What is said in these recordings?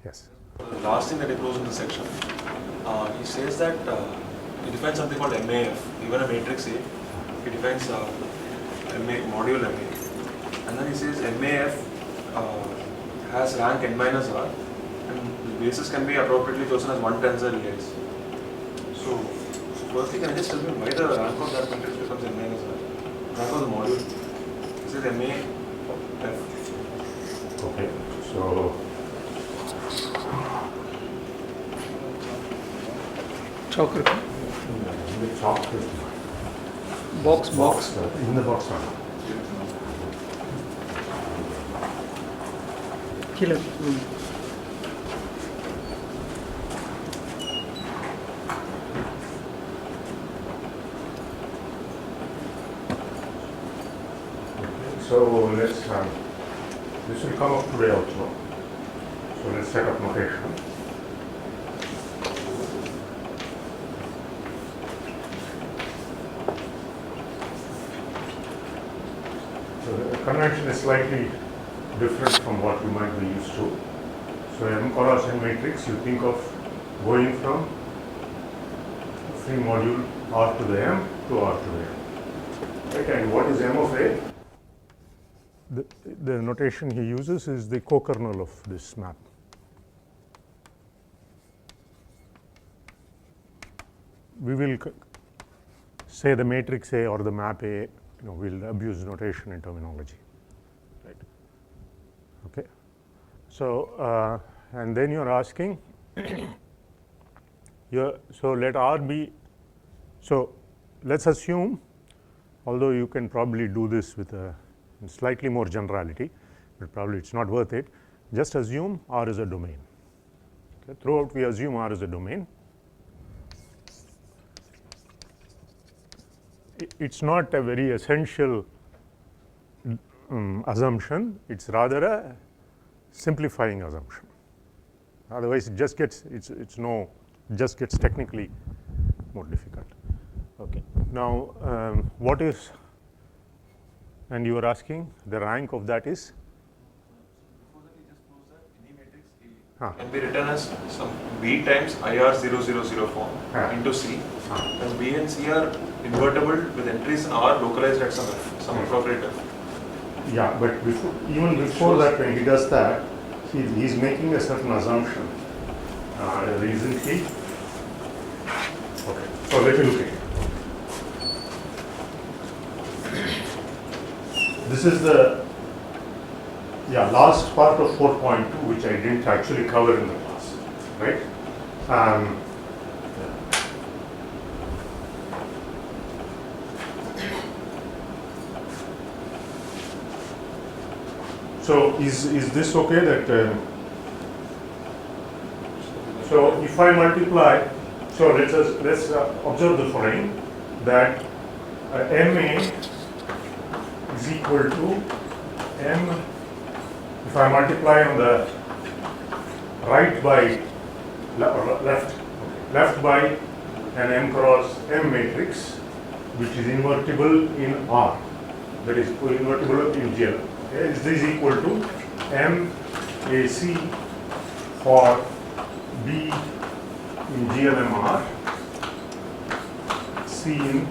Yes. The last thing that he throws in the section, he says that he defines something called MAF, even a matrix A. He defines module MA. And then he says MAF has rank n minus r, and the basis can be appropriately chosen as one tensor EIs. So, firstly, can you just tell me why the rank of that matrix becomes n minus r? Rank of the module. This is MAF. Okay. So, chalk in the chalk box in the box one. killer. So let's this will come up today also. So let's set up notation. So the convention is slightly different from what you might be used to. So M cross N matrix, you think of going from free module R to the M to R to the M. Right, and what is M of A? The notation he uses is the co-kernel of this map. We will say the matrix A or the map A, we'll abuse notation in terminology, right? Okay. So, and then you're asking, so let R be, so let's assume, although you can probably do this with a slightly more generality, but probably it's not worth it. Just assume R is a domain. Okay. Throughout we assume R is a domain. It's not a very essential assumption. It's rather a simplifying assumption. Otherwise, it just gets just gets technically more difficult. Okay. Now, what is, and you are asking the rank of that is? Before that, he just proves that any matrix A can be written as some B times IR000 form into C. And B and C are invertible with entries in R localized at some F, some appropriate F. Yeah, but even before that, when he does that, he's making a certain assumption. Isn't he? Okay, so let me look at it. This is the last part of 4.2, which I didn't actually cover in the class, right? So is this okay that, so if I multiply, so let's observe the following, that MA is equal to M, if I multiply on the right by, left by an M cross M matrix, which is invertible in R, that is invertible in GL. Okay, is this equal to MAC for B in GLMR, C in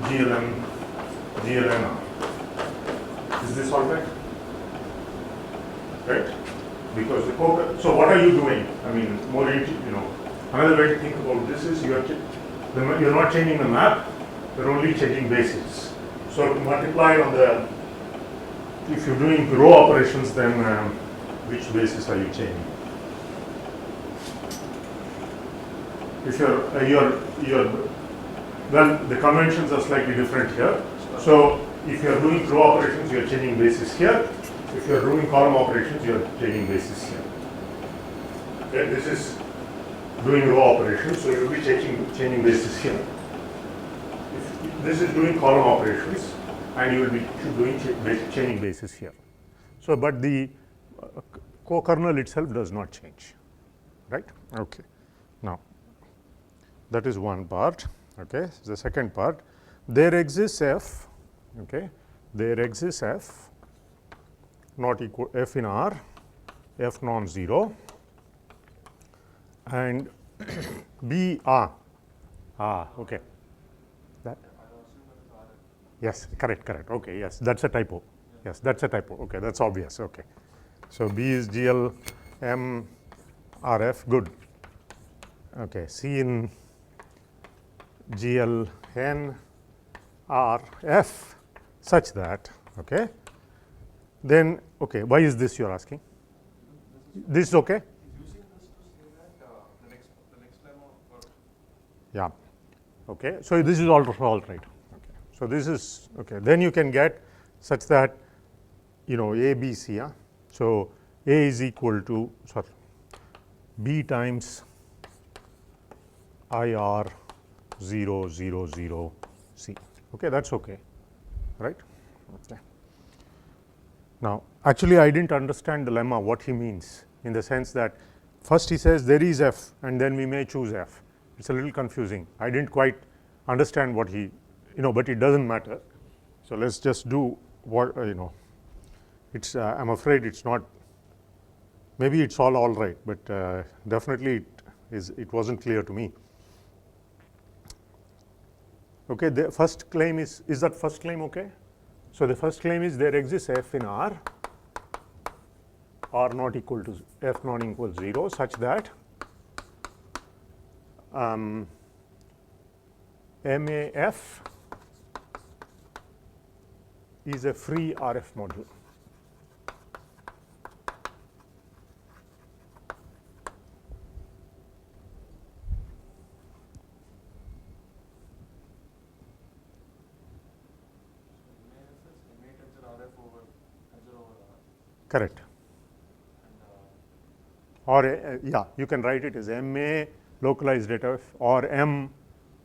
GLMR. Is this all right? Right? Because so what are you doing? I mean, more, another way to think about this is you're not changing the map, you're only changing basis. So to multiply on the, if you're doing row operations, then which basis are you changing? If well, the conventions are slightly different here. So if you're doing row operations, you're changing basis here. If you're doing column operations, you're changing basis here. Okay, this is doing row operations, so you'll be changing basis here. If this is doing column operations, and you will be doing changing basis here. So, but the co-kernel itself does not change, right? Okay. Now, that is one part. Okay. The second part, there exists F. Okay. There exists F not equal F in R, F non-zero, and B okay. That yes, correct. Okay, yes, that's a typo. Yes, that's a typo. Okay, that's obvious. Okay, so B is GL M RF. Good. Okay, C in GL N R F such that, okay, then okay, why is this you are asking? This is okay? Using this to say that the next lemma or Yeah. Okay, so this is all right. Okay, so this is okay. Then you can get such that A, B, C. Yeah? So A is equal to B times IR 0, 0, 0, C. Okay, that's okay, right? Okay. Now, actually, I didn't understand the lemma, what he means, in the sense that first he says there is F and then we may choose F. It's a little confusing. I didn't quite understand what he, but it doesn't matter. So let's just do what, it's, I'm afraid it's not, maybe it's all right, but definitely it wasn't clear to me. Okay, the first claim is that first claim okay? So the first claim is there exists F in R not equal to F not equal 0 such that MAF is a free RF module. Correct. Or yeah, you can write it as MA localized at F or M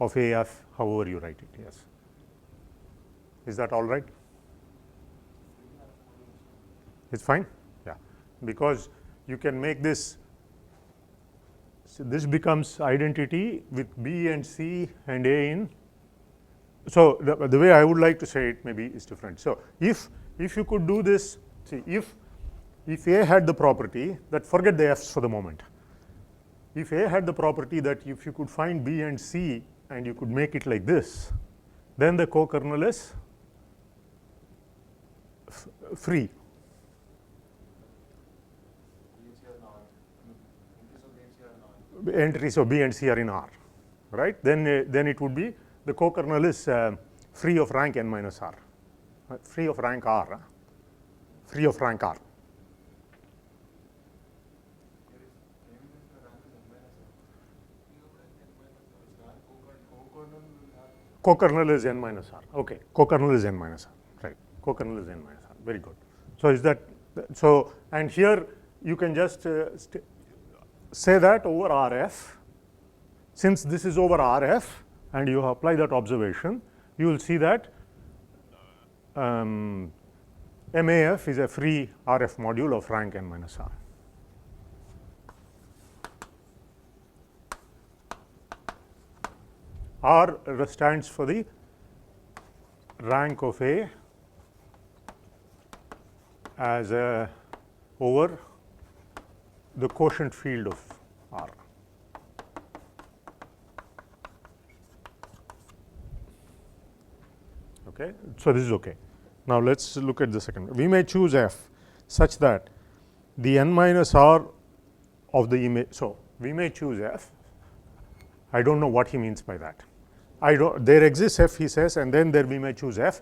of AF, however you write it. Yes. Is that all right? It's fine? Yeah. Because you can make this, so this becomes identity with B and C and A in. So the way I would like to say it maybe is different. So if you could do this, see if A had the property that, forget the F's for the moment. If A had the property that if you could find B and C and you could make it like this, then the co-kernel is free. Entries of B and C are in R, right? Then it would be the co-kernel is free of rank n minus R, free of rank R, free of rank R. Co-kernel is n minus R. Okay, co-kernel is n minus R. Right, co-kernel is n minus R. Very good. So is that so? And here you can just say that over RF. Since this is over RF, and you apply that observation, you will see that MAF is a free RF module of rank n minus R. R stands for the rank of A as over the quotient field of R. Okay, so this is okay. Now let's look at the second. We may choose F such that the n minus R of the image. So we may choose F. I don't know what he means by that. There exists F, he says, and then there we may choose F.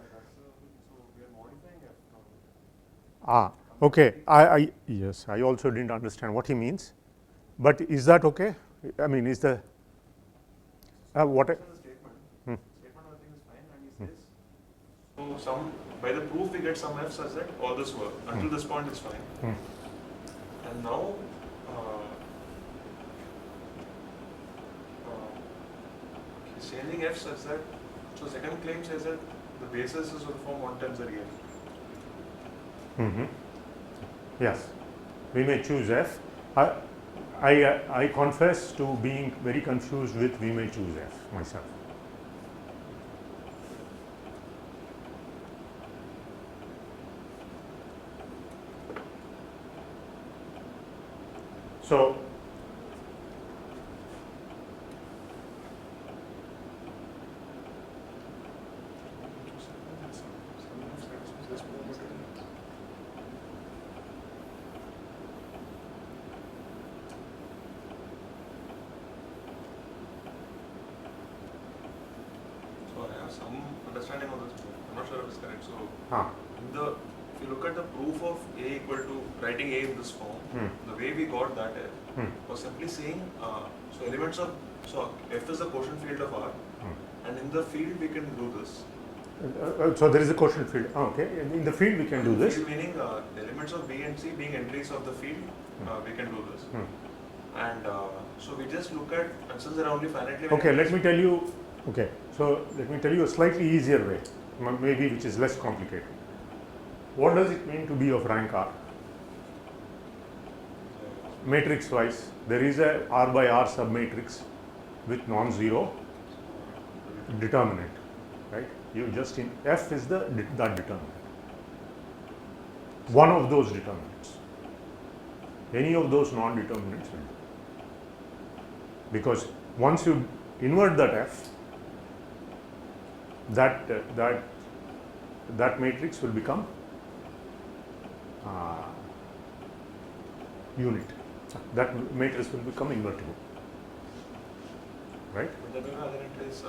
Okay. Yes, I also didn't understand what he means, but is that okay? I mean, is the what? Statement I think is fine, and he says so by the proof we get some F such that all this work until this point is fine, and now he's changing F such that, so second claim says that the basis is of the form 1 times the real. Yes, we may choose F. I confess to being very confused with we may choose F myself. some understanding of this. I'm not sure if it's correct. So, Ah. if you look at the proof of A equal to writing A in this form, the way we got that was simply saying so elements of F is the quotient field of R, and in the field we can do this. So there is a quotient field. Okay, in the field we can do this. Field meaning the elements of B and C being entries of the field, we can do this. And so we just look at, and since there are only finitely. Okay, let me tell you. Okay, so let me tell you a slightly easier way, maybe which is less complicated. What does it mean to be of rank R? Matrix wise, there is a R by R submatrix with non-zero determinant, right? You just in F is that determinant. One of those determinants. Any of those non-determinants will do. Because once you invert that F, that matrix will become unit. That matrix will become invertible, right? But the other entries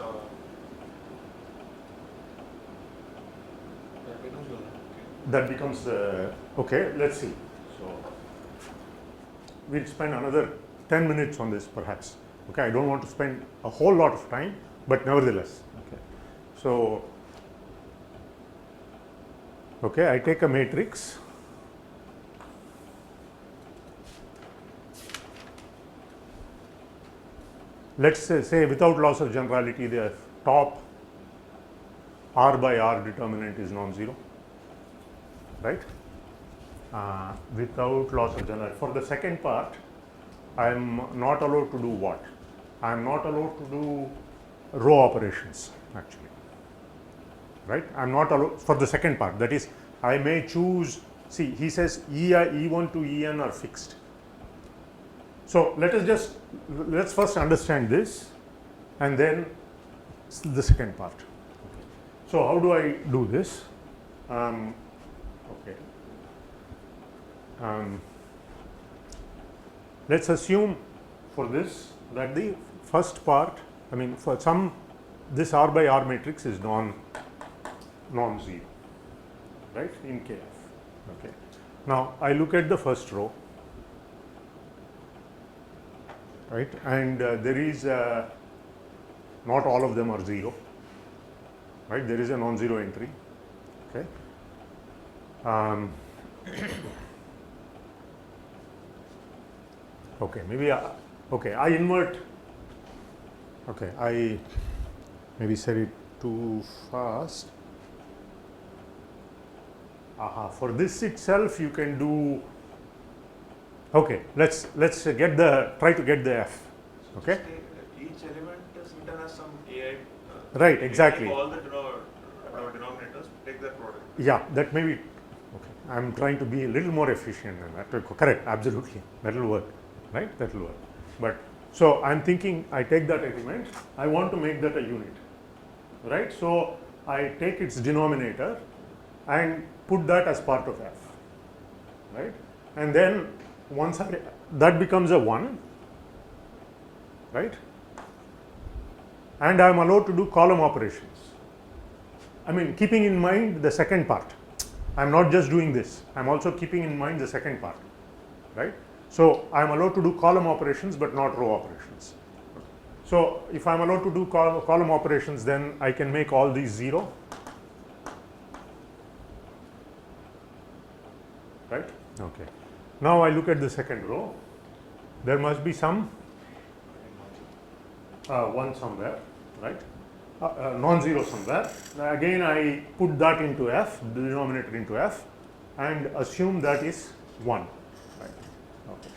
that becomes unit. Okay. That becomes okay. Let's see. So we'll spend another 10 minutes on this, perhaps. Okay, I don't want to spend a whole lot of time, but nevertheless. Okay, so okay, I take a matrix. Let's say without loss of generality, the top R by R determinant is non-zero, right? Without loss of generality. For the second part, I am not allowed to do what? I am not allowed to do row operations, actually, right? I am not allowed for the second part. That is, I may choose. See, he says E1 to En are fixed. So let's first understand this, and then the second part. Okay. So how do I do this? Okay. Let's assume for this that the first part, I mean for some, this R by R matrix is non-zero, right, in Kf. Okay. Now I look at the first row, right, and there is not all of them are zero, right, there is a non-zero entry. Okay. Okay, maybe okay, I invert. Okay, I maybe said it too fast. For this itself, you can do. Okay, let's try to get the F. Okay. Each element is written as some AI. Right, exactly. Take all the denominators, take that product. Yeah, that may be. Okay, I'm trying to be a little more efficient than that. Correct, absolutely, that will work. Right, that will work. But so I'm thinking, I take that element, I want to make that a unit, right? So I take its denominator and put that as part of F, right? And then once that becomes a 1, right? And I am allowed to do column operations. I mean, keeping in mind the second part. I am not just doing this. I am also keeping in mind the second part, right? So I am allowed to do column operations, but not row operations. So if I am allowed to do column operations, then I can make all these 0, right? Okay. Now I look at the second row. There must be some 1 somewhere, right? Non-zero somewhere. Again, I put that into F, the denominator into F, and assume that is 1. Okay.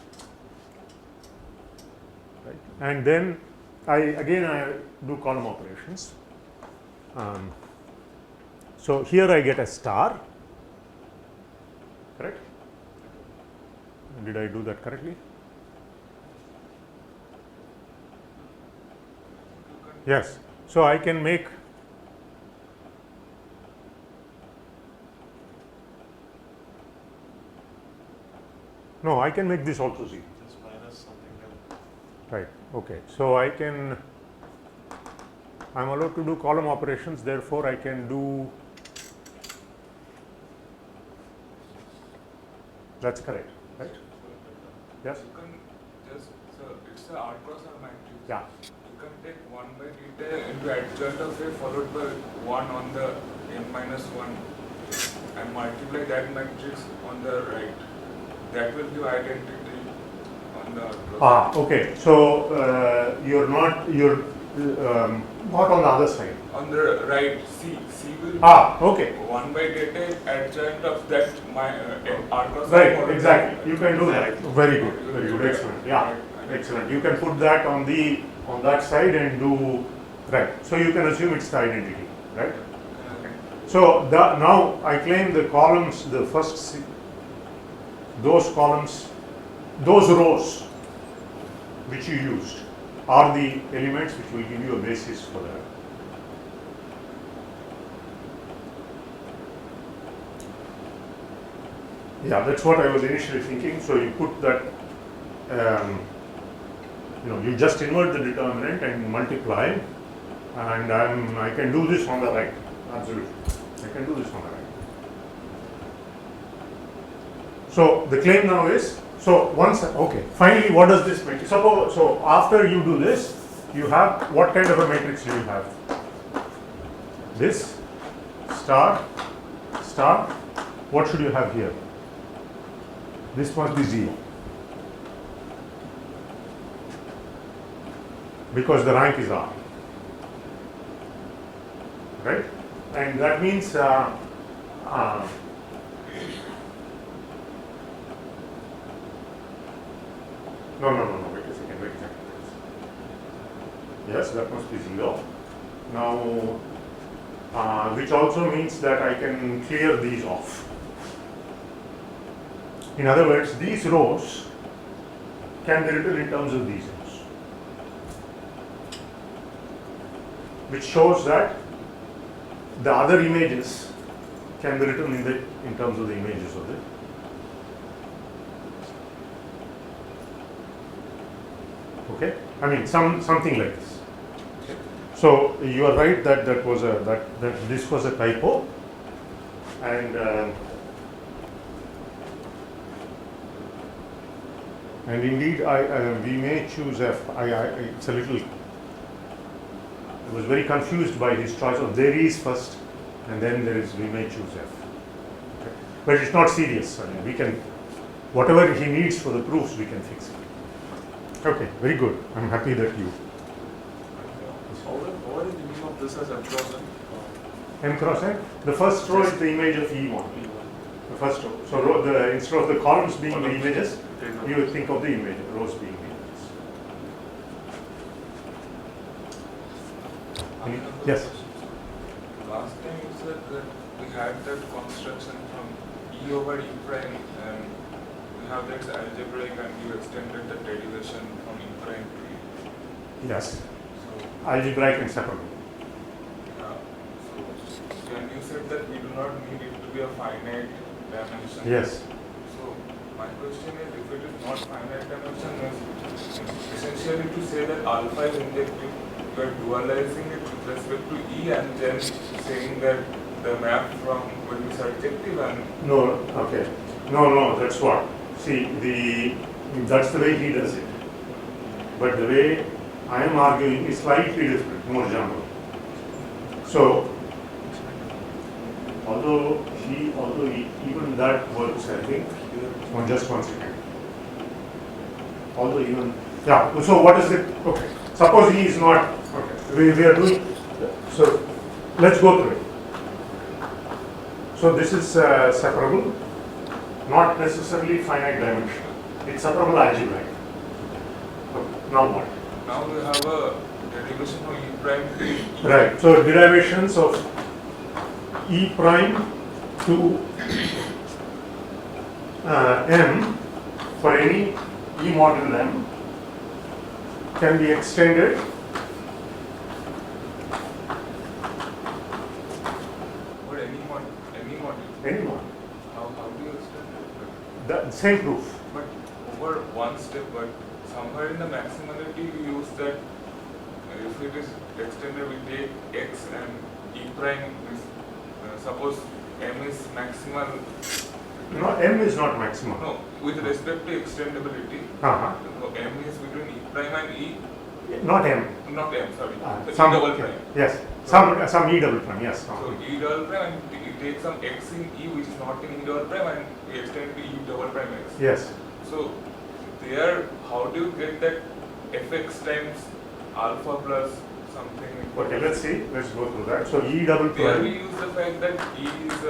Right. And then I do column operations. So here I get a star. Correct? Did I do that correctly? Yes. So I can make. No, I can make this also 0. Just minus something else. Right. Okay. So I can. I'm allowed to do column operations, therefore I can do, that's correct, right? Yes? You can just, so it's a R cross R matrix. Yeah. You can take 1 by theta into adjoint of A followed by 1 on the n minus 1 and multiply that matrix on the right. That will give identity on the R cross. Okay. So you're not on the other side. On the right, C will Okay. 1 by theta adjoint of that R cross R. Right, followed exactly. by- You can do that. Very good, excellent. Yeah, excellent. You can put that on that side and do, right. So you can assume it's the identity, right? So now I claim the columns, the first, those columns, those rows which you used are the elements which will give you a basis for that. Yeah, that's what I was initially thinking. So you put that, you just invert the determinant and multiply, and I can do this on the right. Absolutely, I can do this on the right. So the claim now is, finally what does this matrix, so after you do this, you have, what kind of a matrix do you have? This, star, what should you have here? This must be 0. Because the rank is R. Right? And that means no, wait a second. Yes, that must be 0. Now, which also means that I can clear these off. In other words, these rows can be written in terms of these rows, which shows that the other images can be written in terms of the images of it. Okay, I mean something like this. So you are right that this was a typo, and indeed we may choose F. It's a little. I was very confused by his choice of there is first, and then there is we may choose F. Okay. But it's not serious. I mean, we can, whatever he needs for the proofs, we can fix it. Okay, very good. I'm happy that you. What is the meaning of this as M cross N? M cross N. The first row is the image of E1. The first row. So instead of the columns being the images, you would think of the rows being the images. Yes. Last time you said that we had that construction from E over E prime, and we have that algebraic, and you extended the derivation from E prime to E. Yes. So, Algebraic and separable. so and you said that we do not need it to be a finite dimension. Yes. So my question is, if it is not finite dimension, is essentially to say that alpha is injective, you are dualizing it with respect to E and then saying that the map from will be surjective and No, okay. No, that's what. See, that's the way he does it. But the way I am arguing is slightly different, more general. So, although even that works, I think, just 1 second. Although even, yeah, so what is it? Okay, suppose he is not, okay, we are doing, so let's go through it. So this is separable, not necessarily finite dimension. It's separable algebraic. Okay, now what? now we have a derivation from E prime to E. Right, so derivations of E prime to M for any E module M can be extended But any module. any module. How do you extend it? The same proof. But over one step, but somewhere in the maximality you use that if it is extended, we take x and e prime is, suppose m is maximal. No, m is not maximum. No, with respect to extendability, Uh-huh. so m is between e prime and e, Not m. not m, sorry, the Some e double prime. Yes. Some e double prime. Yes. So e double prime, and we take some x in e which is not in e double prime, and we extend it to e double prime x. Yes. So there, how do you get that fx times alpha plus something? Okay. Let's see. Let's go through that. So e double There we prime. use the fact that e is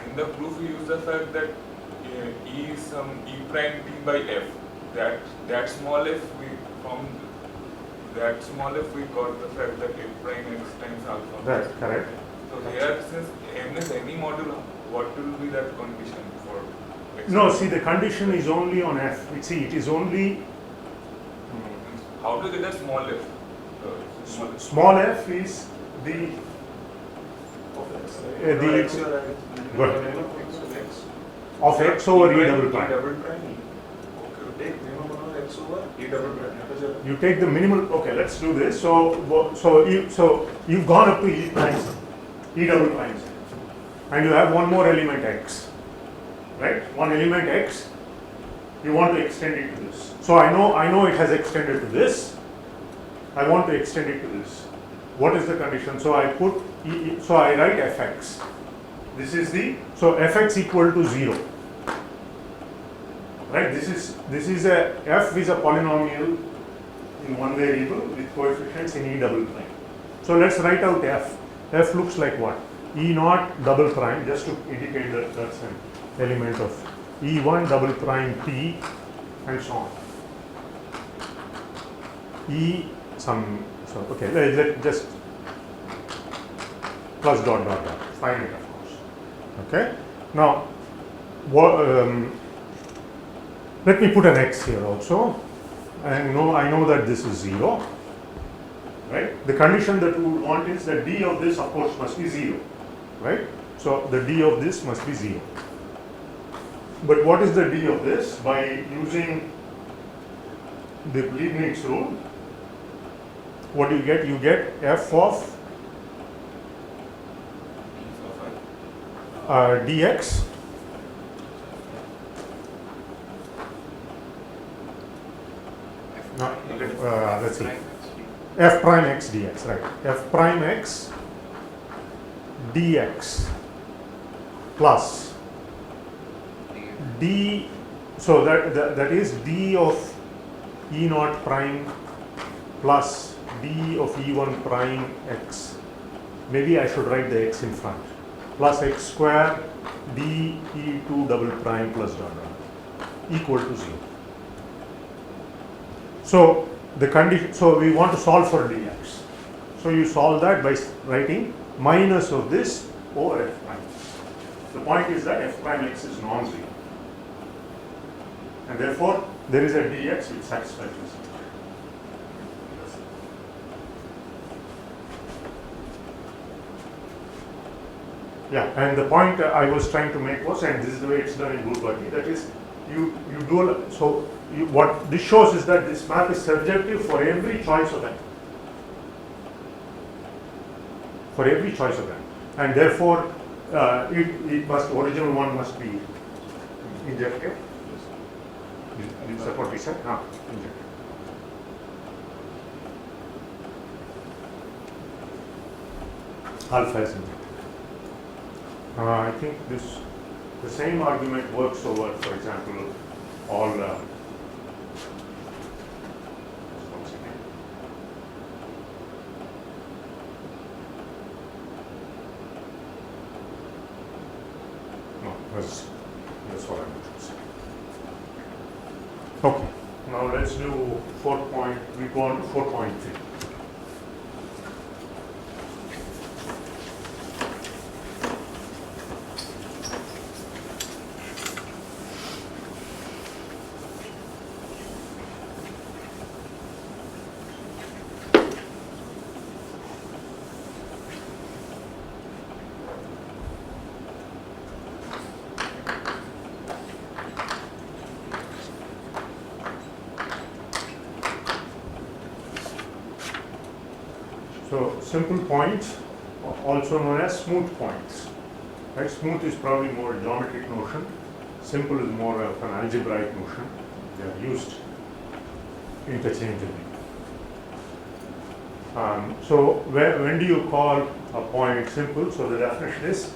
in the proof we use the fact that e is some e prime t by f. That small f we from that small f we got the fact that f prime x times alpha. That's correct. So here, since m is any module, what will be that condition for x? No, see, the condition is only on f. See, it is only How to get that small f? small f is the go ahead. Of x over e double prime. You take the minimal. Okay, let's do this. So you've gone up to e prime, e double prime, and you have one more element x, right? One element x. You want to extend it to this. So I know it has extended to this. I want to extend it to this. What is the condition? So I put so I write fx. This is the so fx equal to 0. Right? This is a f is a polynomial in one variable with coefficients in e double prime. So let's write out f. F looks like what? E naught double prime, just to indicate that that's an element of e1 double prime t and so on. Okay, let just plus dot dot dot, find it of course. Okay, now let me put an x here also, and I know that this is 0, right? The condition that we would want is that d of this of course must be 0, right? So the d of this must be 0. But what is the d of this? By using the Leibniz rule, what do you get? You get f of dx let's see, f prime x dx, right? F prime x dx plus d, so that is d of e naught prime plus d of e1 prime x. Maybe I should write the x in front. Plus x square d e2 double prime plus dot dot equal to 0. So the condition. So we want to solve for dx. So you solve that by writing minus of this over f prime. The point is that f prime x is non-zero, and therefore there is a dx which satisfies this. Yeah, and the point I was trying to make was, and this is the way it's done in Bourbaki, that is, you do, so what this shows is that this map is surjective for every choice of n. For every choice of n. And therefore, original one must be injective. Is that what we said? Injective. Alpha is injective. I think the same argument works over, for example, all just one second. No, that's what I'm choosing. Okay, now let's do we go on to 4.3. So simple points, also known as smooth points. Right? Smooth is probably more a geometric notion. Simple is more of an algebraic notion. They are used interchangeably. So when do you call a point simple? So the definition is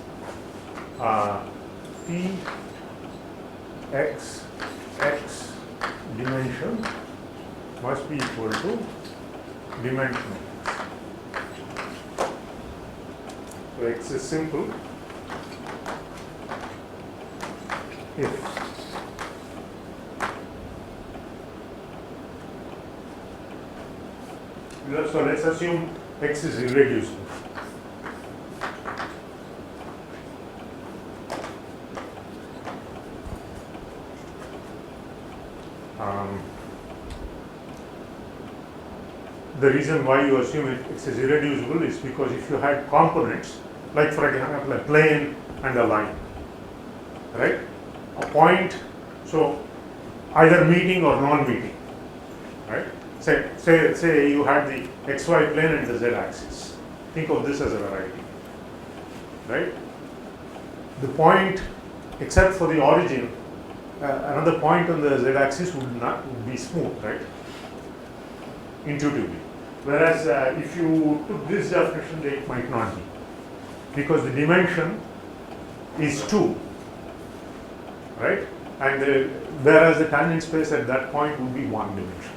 P x dimension must be equal to dimension. So x is simple if so let's assume x is irreducible. The reason why you assume x is irreducible is because if you had components, like for example a plane and a line, right? A point, so either meeting or non-meeting, right? Say you had the xy plane and the z axis. Think of this as a variety, right? The point, except for the origin, another point on the z axis would be smooth, right? Intuitively. Whereas if you took this definition, it might not be, because the dimension is 2, right? And whereas the tangent space at that point would be 1 dimension,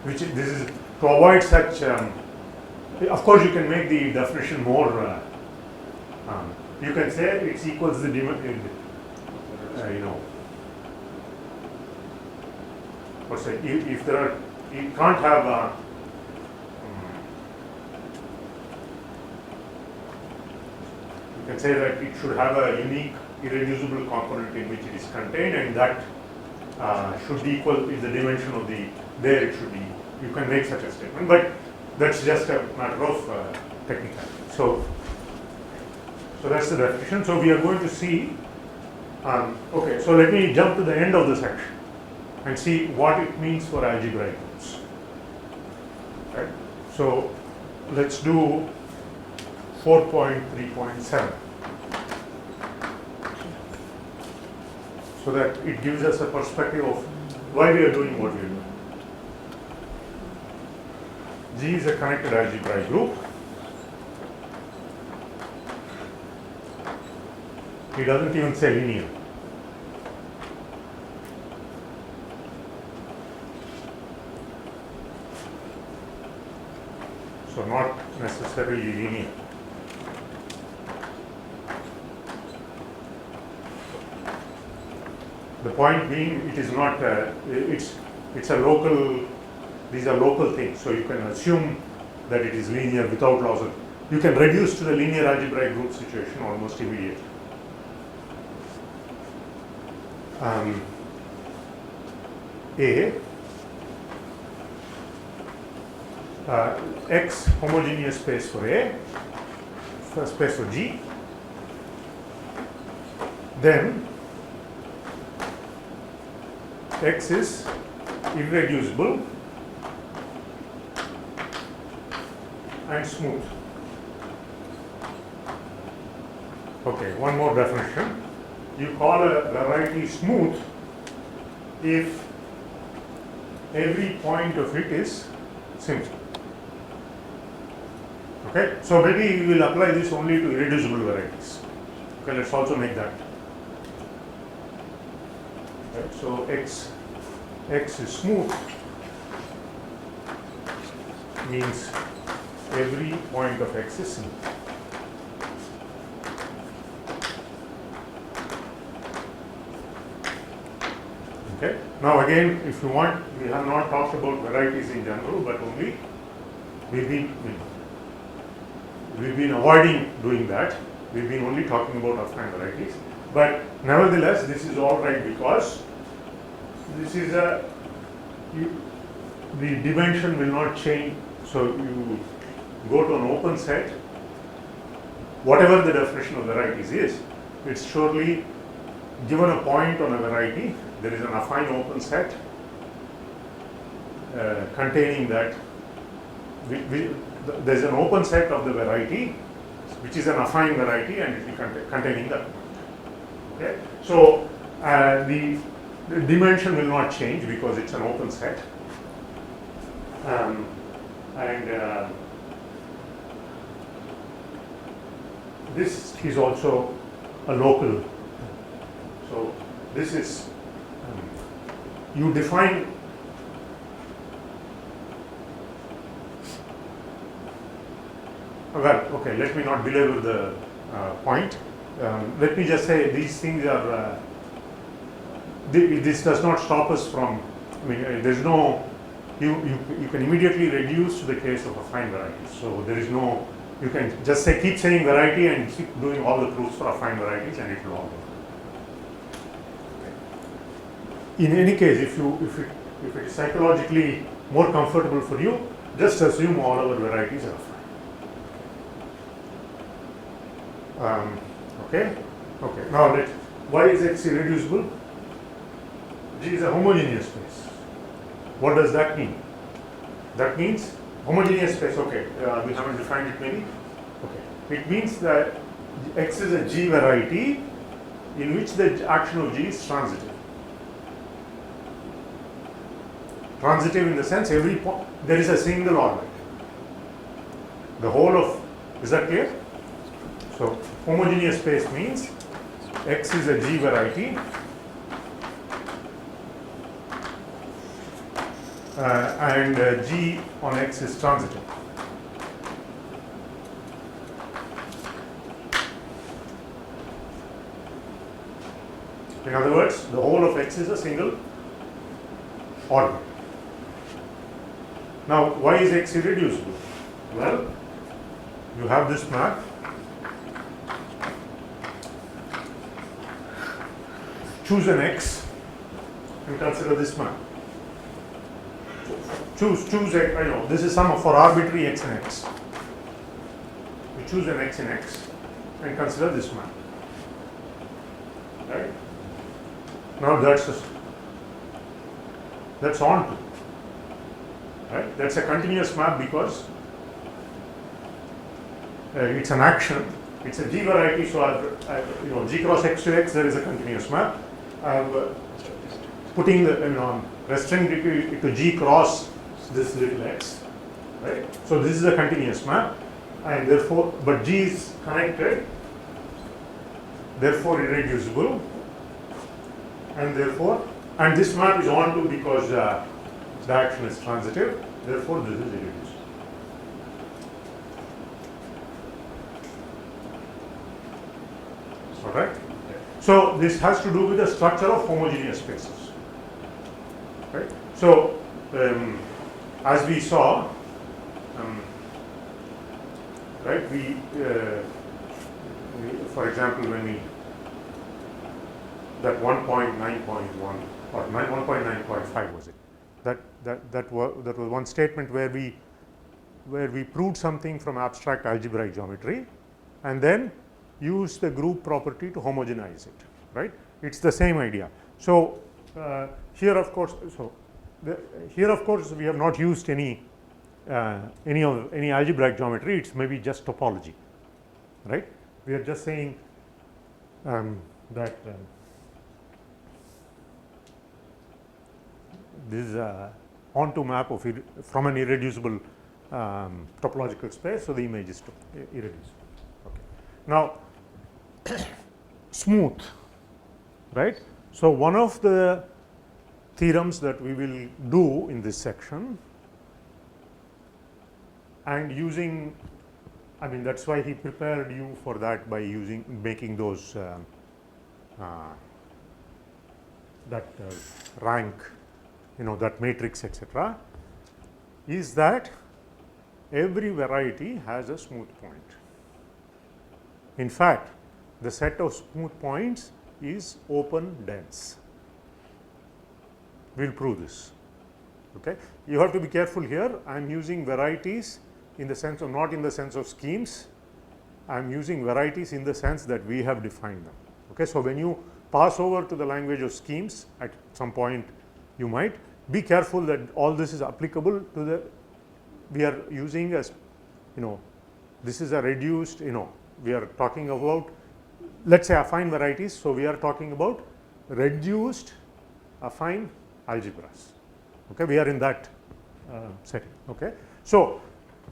which this is to avoid such. Of course, you can make the definition more. You can say it equals the dimension. What's it? If there are, you can't have. You can say that it should have a unique irreducible component in which it is contained, and that should equal in the dimension of the there it should be. You can make such a statement, but that's just a matter of technicality. So that's the definition. So we are going to see. Okay, so let me jump to the end of the section and see what it means for algebraic groups. Right. So let's do 4.3.7, so that it gives us a perspective of why we are doing what we are doing. G is a connected algebraic group. It doesn't even say linear. So not necessarily linear. The point being, it is not. It's a local. These are local things, so you can assume that it is linear without loss of. You can reduce to the linear algebraic group situation almost immediately. X homogeneous space for A, space for G, then X is irreducible and smooth. Okay, one more definition. You call a variety smooth if every point of it is simple. Okay, so maybe we will apply this only to irreducible varieties. Okay, let's also make that. Right, so x is smooth means every point of x is simple. Okay. Now again, if you want, we have not talked about varieties in general, but only we've been avoiding doing that. We've been only talking about affine varieties. But nevertheless, this is all right because this is the dimension will not change. So you go to an open set, whatever the definition of varieties is, it's surely given a point on a variety. There is an affine open set containing that there is an open set of the variety, which is an affine variety, and it will containing the argument. Okay, so the dimension will not change because it's an open set, and this is also a local. So this is you define. Well, okay, let me not belabor the point. Let me just say these things are, this does not stop us from, I mean, there's no, you can immediately reduce to the case of affine varieties. So there is no, you can just say, keep saying variety and keep doing all the proofs for affine varieties and it will all work. In any case, if it is psychologically more comfortable for you, just assume all our varieties are affine. Okay. Now why is X irreducible? G is a homogeneous space. What does that mean? That means homogeneous space. Okay, we haven't defined it maybe. Okay, it means that X is a G variety in which the action of G is transitive. Transitive in the sense every point there is a single orbit. The whole of, is that clear? So homogeneous space means X is a G variety and G on X is transitive. In other words, the whole of X is a single orbit. Now, why is X irreducible? Well, you have this map. Choose an X and consider this map. Choose X, I know, this is sum for arbitrary X and X. You choose an X in X and consider this map. Right? Now that's on to. Right? That's a continuous map because it's an action. It's a G variety, so G cross X to X, there is a continuous map. I'm putting the, restricting it to G cross this little x, right? So this is a continuous map, and therefore, but G is connected, therefore irreducible, and therefore, and this map is onto because the action is transitive, therefore this is irreducible. All right. So this has to do with the structure of homogeneous spaces, right? So as we saw, right? We, for example, when we that 1.9.1 or 1.9.5 was it? That was one statement where we proved something from abstract algebraic geometry, and then use the group property to homogenize it, right? It's the same idea. So here, of course, we have not used any algebraic geometry. It's maybe just topology, right? We are just saying that this is a onto map of from an irreducible topological space. So the image is irreducible. Okay. Now. Smooth, right? So one of the theorems that we will do in this section, and using, I mean, that's why he prepared you for that by making those that rank, that matrix, etc., is that every variety has a smooth point. In fact, the set of smooth points is open dense. We will prove this. Okay. You have to be careful here. I am using varieties in the sense of, not in the sense of schemes. I am using varieties in the sense that we have defined them. Okay. So when you pass over to the language of schemes at some point, you might be careful that all this is applicable to the we are using as, this is a reduced, we are talking about, let's say, affine varieties. So we are talking about reduced affine algebras. Okay, we are in that setting. Okay, so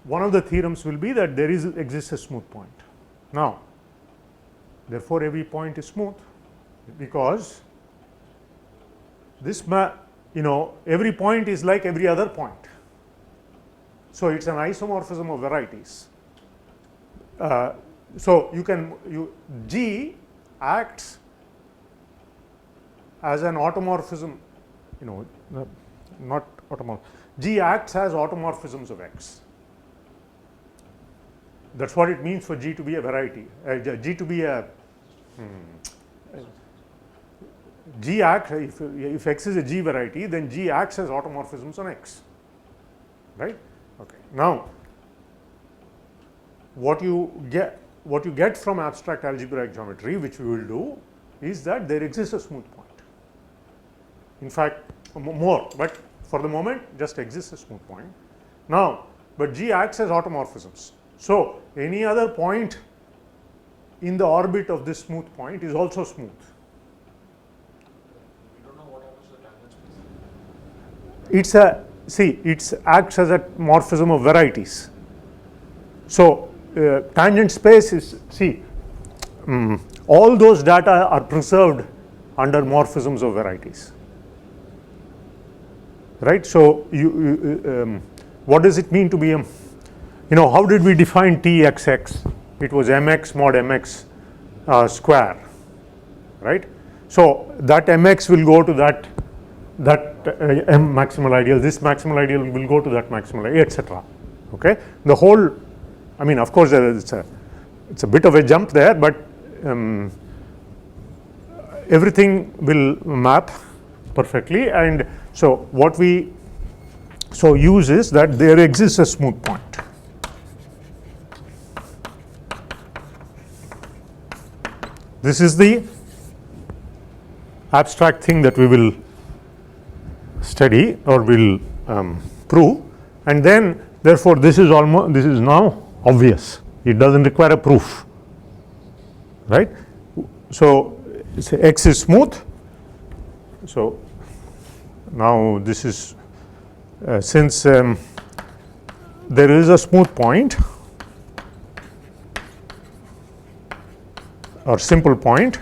one of the theorems will be that there exists a smooth point. Now, therefore, every point is smooth because this every point is like every other point. So it's an isomorphism of varieties. So G acts as an automorphism, not automorph. G acts as automorphisms of X. That's what it means for G to be a variety. G to be a G acts, if X is a G variety, then G acts as automorphisms on X, right? Okay. Now, what you get from abstract algebraic geometry, which we will do, is that there exists a smooth point. In fact, more, but for the moment, just exists a smooth point. Now, but G acts as automorphisms. So, any other point in the orbit of this smooth point is also smooth. We don't know what happens to the tangent space. It acts as a morphism of varieties. So, tangent space is, all those data are preserved under morphisms of varieties, right? So, what does it mean to be a, how did we define Txx? It was mx mod mx square, right? So, that mx will go to that m maximal ideal, this maximal ideal will go to that maximal ideal, etc. Okay, the whole, of course, it's a bit of a jump there, but everything will map perfectly. And so what we use is that there exists a smooth point. This is the abstract thing that we will study or will prove, and then therefore this is now obvious. It doesn't require a proof, right? So X is smooth. So now this is since there is a smooth point or simple point,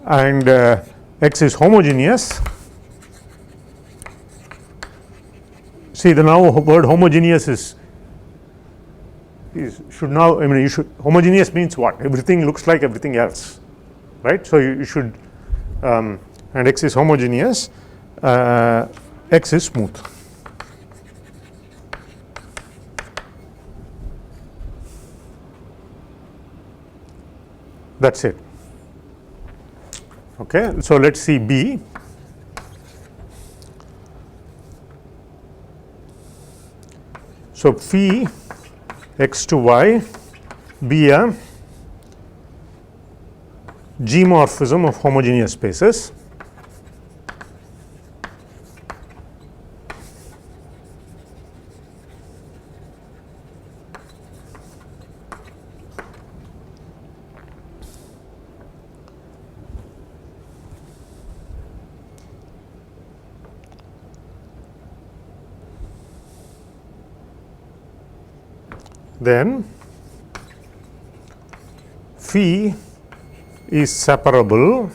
and X is homogeneous. See, the now word homogeneous homogeneous means what? Everything looks like everything else, right? So you should, and X is homogeneous, X is smooth. That's it. Okay, so let's see B. So phi x to y be a G morphism of homogeneous spaces. Then phi is separable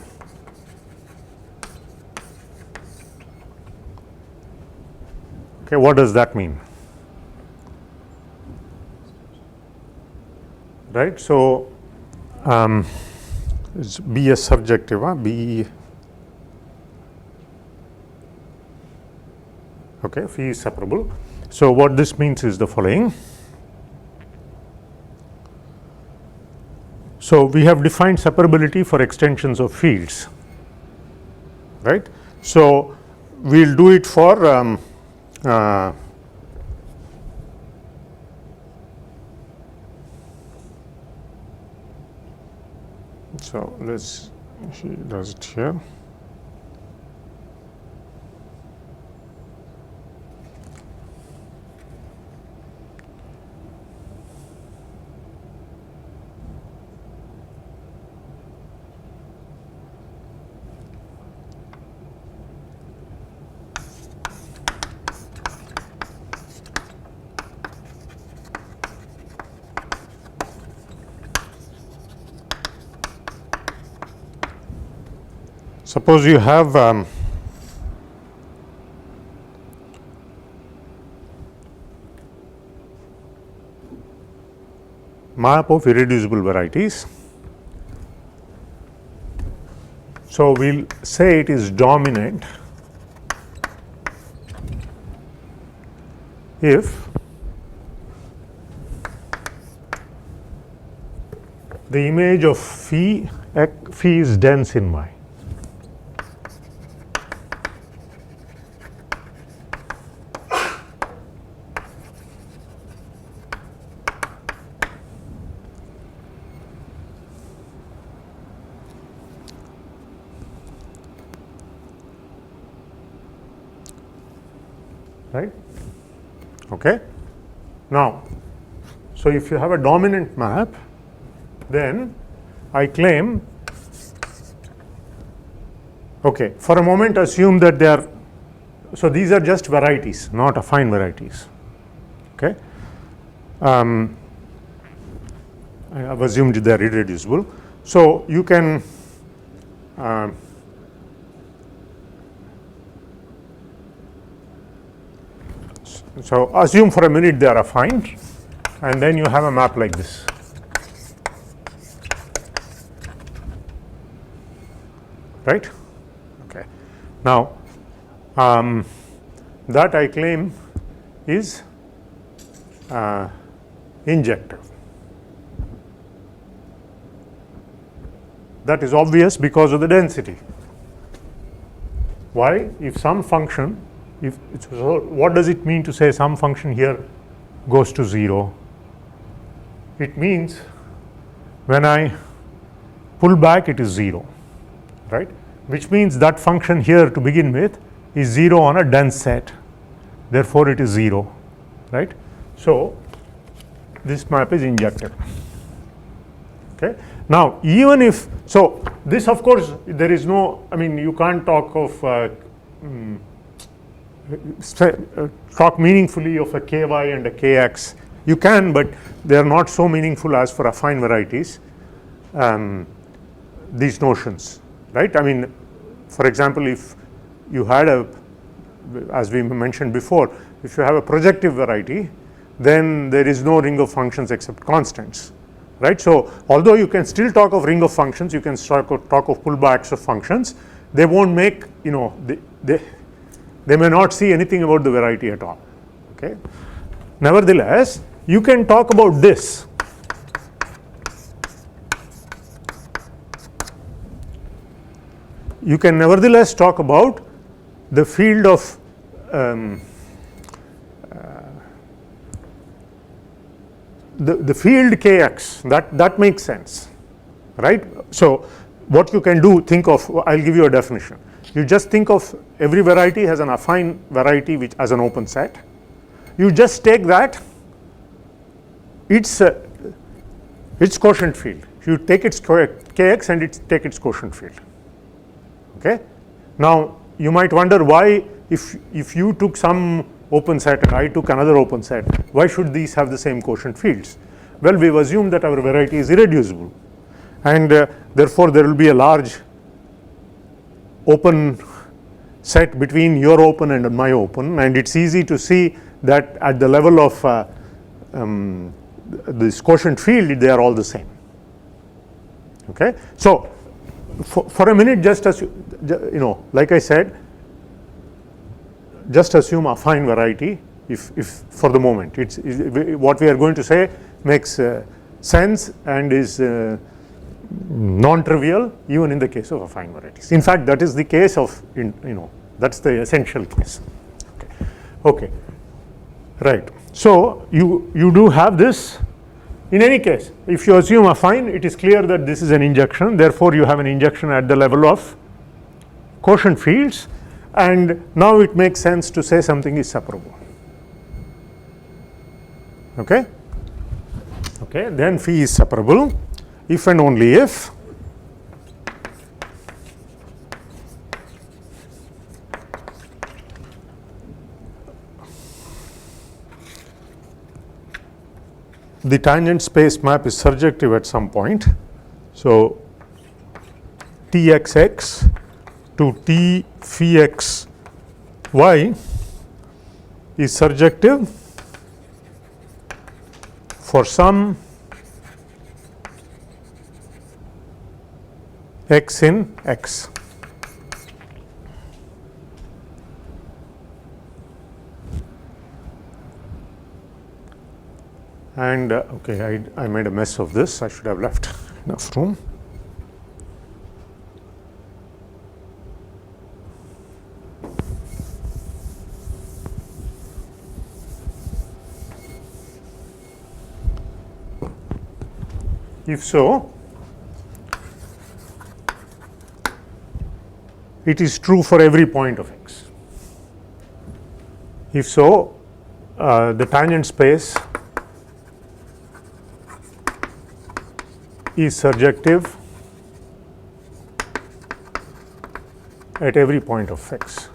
okay, what does that mean? Right, so it's B is subjective, B, okay, phi is separable. So what this means is the following. So we have defined separability for extensions of fields, right? So we'll do it for so let's she does it here. suppose you have map of irreducible varieties. So, we will say it is dominant if the image of phi is dense in Y. Right? Okay. Now, so if you have a dominant map, then I claim, okay, for a moment assume that they are, so these are just varieties, not affine varieties. Okay. I have assumed they are irreducible. So you can so assume for a minute they are affine, and then you have a map like this. Right? Okay. Now, that I claim is injective. That is obvious because of the density. Why? If some function, so what does it mean to say some function here goes to 0? It means when I pull back it is 0, right? Which means that function here to begin with is 0 on a dense set, therefore it is 0, right? So this map is injective. Okay. Now, even if, so this of course there is no, I mean you can't talk of talk meaningfully of a ky and a kx. You can, but they are not so meaningful as for affine varieties, these notions, right? I mean, for example, if you had a, as we mentioned before, if you have a projective variety, then there is no ring of functions except constants, right? So although you can still talk of ring of functions, you can talk of pullbacks of functions, they won't make, you know, they may not see anything about the variety at all. Okay. Nevertheless, you can talk about this. You can nevertheless talk about the field of the field kx. That makes sense, right? So what you can do, think of, I'll give you a definition. You just think of every variety has an affine variety which as an open set. You just take that, its quotient field. You take its kx and take its quotient field. Okay. Now you might wonder why, if you took some open set and I took another open set, why should these have the same quotient fields? Well, we've assumed that our variety is irreducible, and therefore there will be a large open set between your open and my open, and it's easy to see that at the level of this quotient field they are all the same. Okay. So for a minute, just as you know, like I said, just assume affine variety. If for the moment it's what we are going to say makes sense and is non-trivial even in the case of affine varieties. In fact, that is the case of, you know, that's the essential case. Okay. Okay. Right. So you do have this. In any case, if you assume affine, it is clear that this is an injection. Therefore, you have an injection at the level of quotient fields, and now it makes sense to say something is separable. Okay. Okay. Then phi is separable if and only if the tangent space map is surjective at some point. So Txx to T phi x y is surjective for some x in x. And okay, I made a mess of this. I should have left enough room. If so, it is true for every point of x. If so, the tangent space is surjective at every point of x.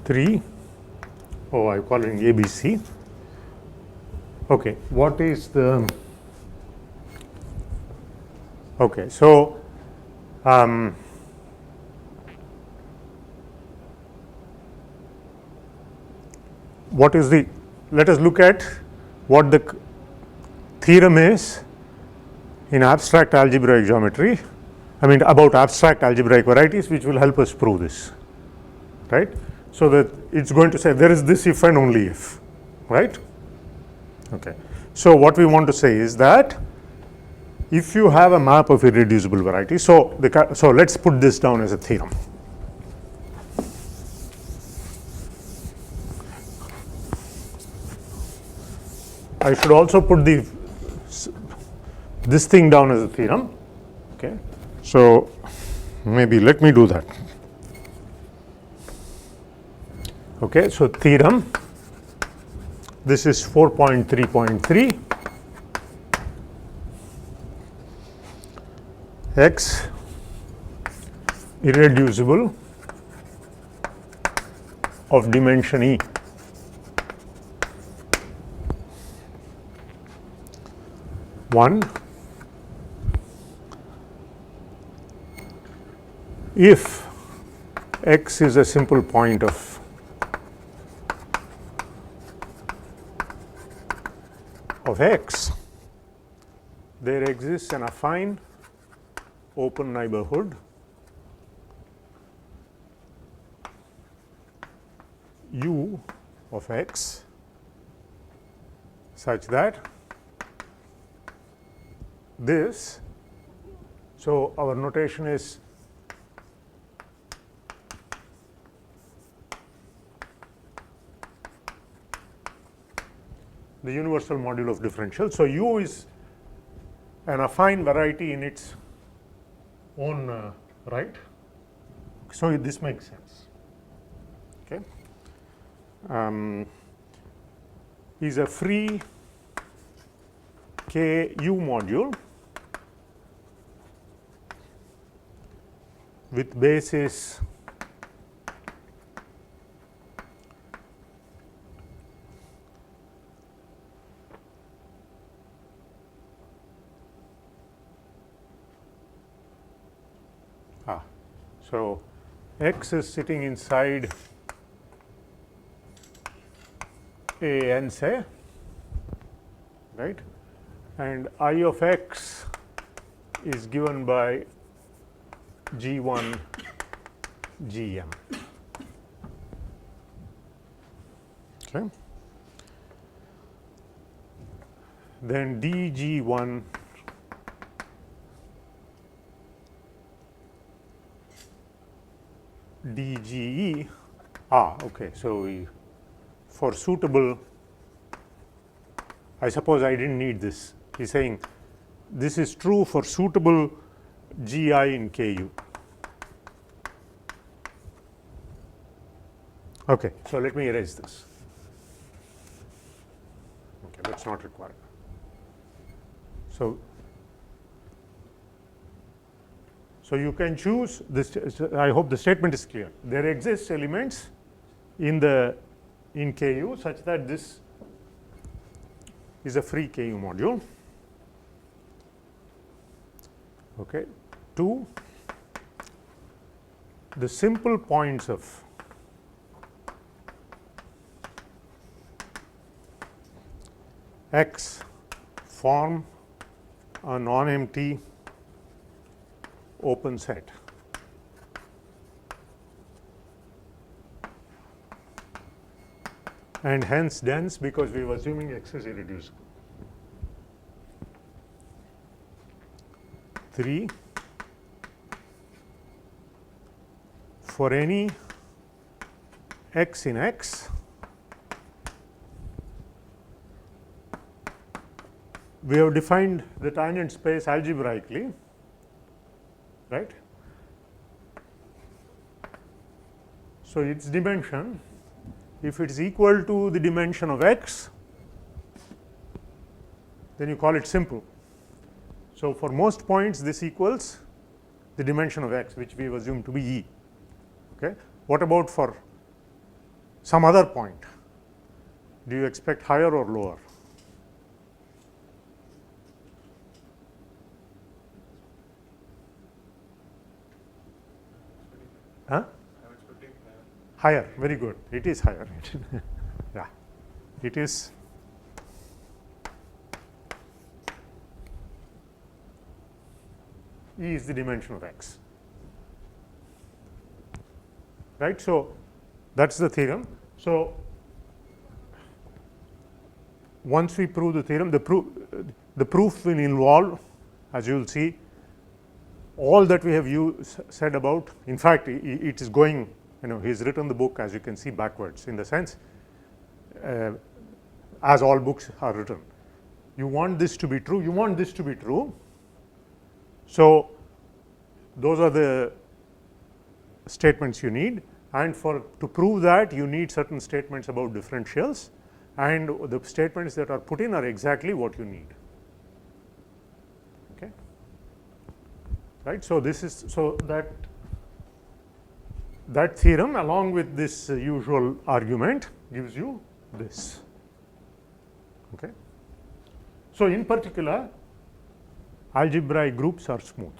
Three, oh, I call it ABC. Okay, what is the, okay, so what is the, let us look at what the theorem is in abstract algebraic geometry, I mean about abstract algebraic varieties, which will help us prove this, right. So that it's going to say there is this if and only if, right. Okay. So what we want to say is that if you have a map of irreducible varieties, so let's put this down as a theorem. I should also put this thing down as a theorem. Okay. So maybe let me do that. Okay, so theorem, this is 4.3.3, x irreducible of dimension E. One, if x is a simple point of x, there exists an affine open neighborhood U of x such that this, so our notation is the universal module of differential. So U is an affine variety in its own right. So this makes sense. Okay, is a free Ku module with basis so x is sitting inside a n, say, right, and I of x is given by G1 Gm. Okay. Then dG1 dGe, okay, so for suitable, I suppose I didn't need this. He's saying this is true for suitable Gi in Ku. Okay, so let me erase this. Okay. that's not required. So you can choose this. I hope the statement is clear. There exist elements in Ku such that this is a free Ku module. Okay. 2, the simple points of X form a non-empty open set. And hence dense because we are assuming X is irreducible. 3, for any X in X, we have defined the tangent space algebraically, right. So its dimension, if it is equal to the dimension of X, then you call it simple. So for most points this equals the dimension of X, which we have assumed to be E. Okay. What about for some other point? Do you expect higher or lower? Huh? I'm expecting Higher, very good. It is higher. Yeah, it is. E is the dimension of X. Right. So that's the theorem. So once we prove the theorem, the proof will involve, as you will see, all that we have said about. In fact, it is going, he's written the book, as you can see, backwards, in the sense as all books are written. You want this to be true, you want this to be true. So those are the statements you need, and to prove that you need certain statements about differentials, and the statements that are put in are exactly what you need. Okay. Right. So this is that theorem along with this usual argument gives you this. Okay. So in particular, algebraic groups are smooth.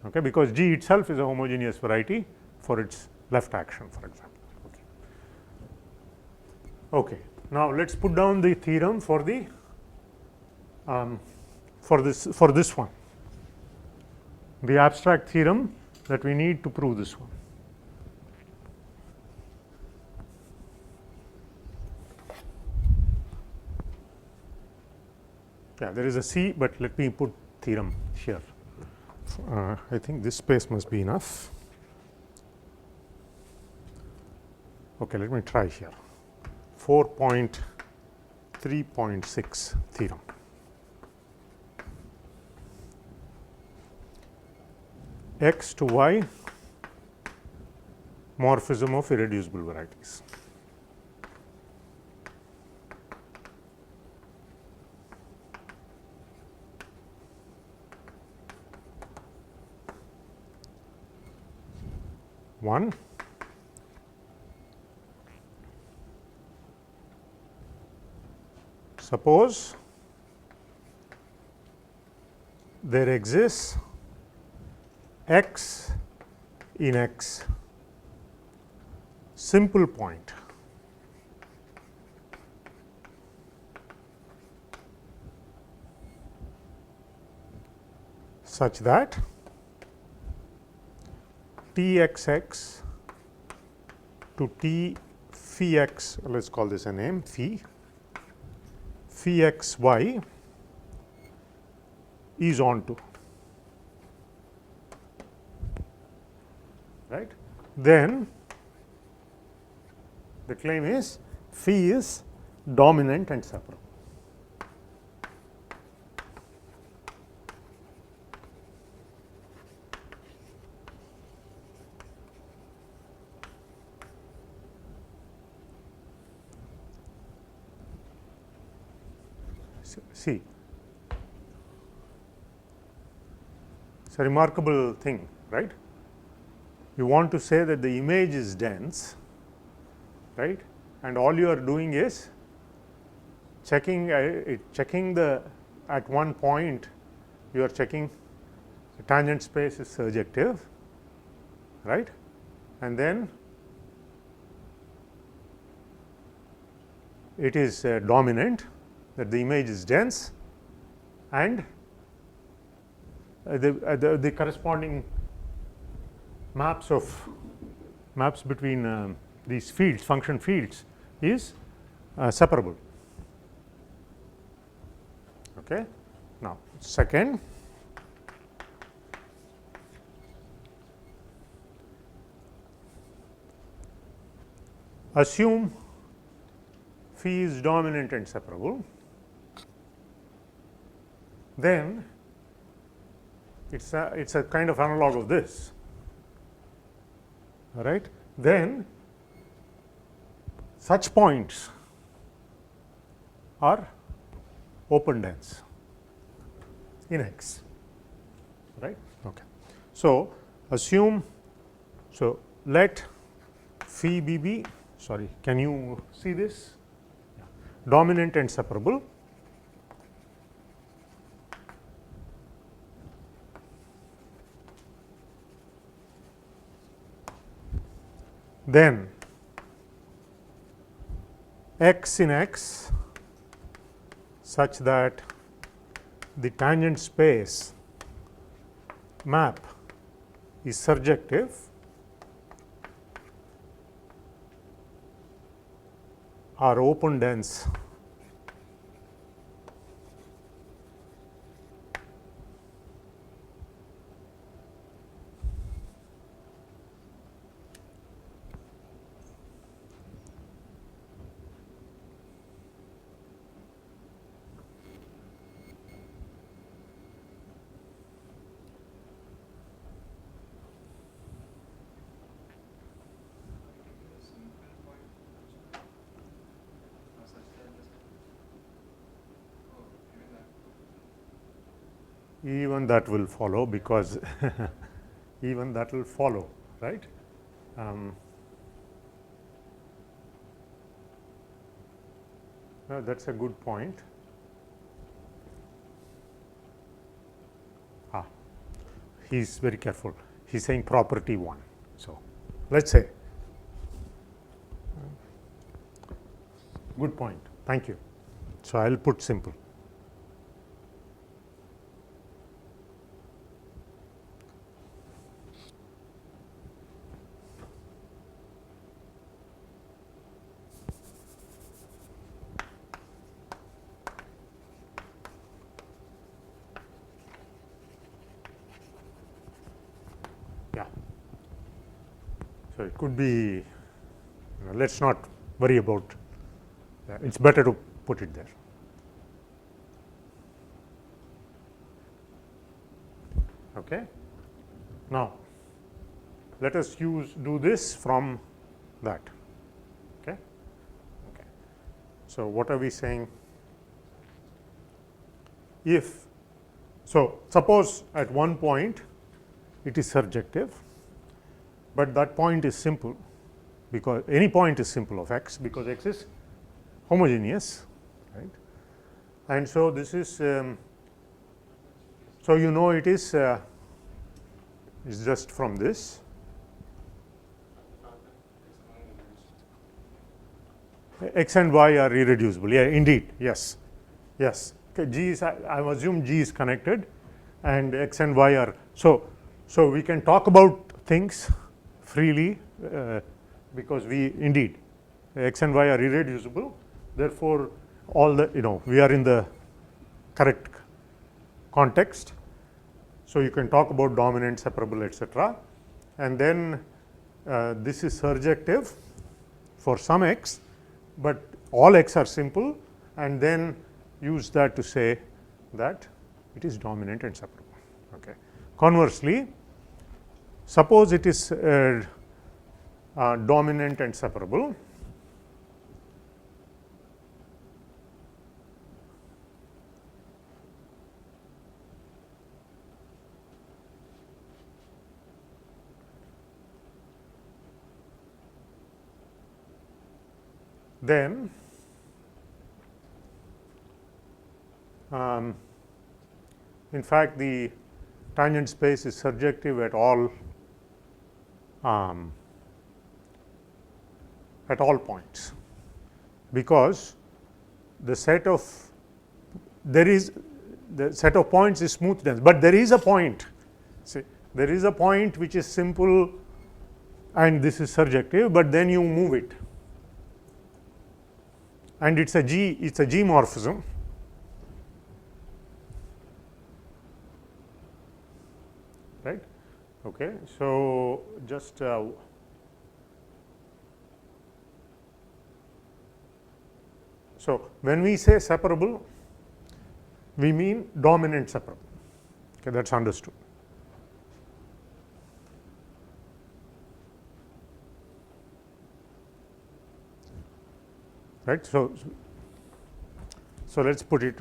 Okay, because G itself is a homogeneous variety for its left action, for example. Okay. Now let's put down the theorem for the for this one. The abstract theorem that we need to prove this one. Yeah, there is a C, but let me put theorem here. I think this space must be enough. Okay, let me try here. 4.3.6 theorem. X to Y morphism of irreducible varieties. One, suppose there exists X in X simple point such that Txx to T phi x, let us call this a name, phi xy is onto, right. Then the claim is phi is dominant and separable. see, it's a remarkable thing, right? You want to say that the image is dense, right? And all you are doing is checking the at one point you are checking the tangent space is surjective, right? And then it is dominant, that the image is dense, and the corresponding maps between these fields, function fields, is separable. Okay. Now, second, assume phi is dominant and separable, then it's a kind of analog of this. All right. Then such points are open dense in X, right? Okay. So assume, so let phi be, sorry, can you see this? Yeah. Dominant and separable. Then X in X such that the tangent space map is surjective or open dense even that will follow, because even that will follow, right? That's a good point. He's very careful. He's saying property 1. So let's say, good point. Thank you. So I'll put simple. So it could be, let's not worry about, it's better to put it there. Okay. Now let us do this from that. Okay. Okay. So what are we saying? If, so suppose at one point it is surjective, but that point is simple, because any point is simple of X, because X is homogeneous, right? And so this is, so you know it is just from this. X and Y are irreducible. Yeah, indeed. Yes. Yes. Okay, G is, I assume G is connected, and X and Y are, so we can talk about things freely, because we indeed X and Y are irreducible, therefore all the, we are in the correct context. So you can talk about dominant, separable, etc. And then this is surjective for some X, but all X are simple, and then use that to say that it is dominant and separable. Okay. Conversely, suppose it is dominant and separable, then in fact the tangent space is surjective at all points, because the set of the set of points is smooth dense, but there is a point. See, there is a point which is simple and this is surjective, but then you move it and it's a G morphism. Right. Okay. So, just so when we say separable, we mean dominant separable. Okay, that is understood. Right. So let us put it,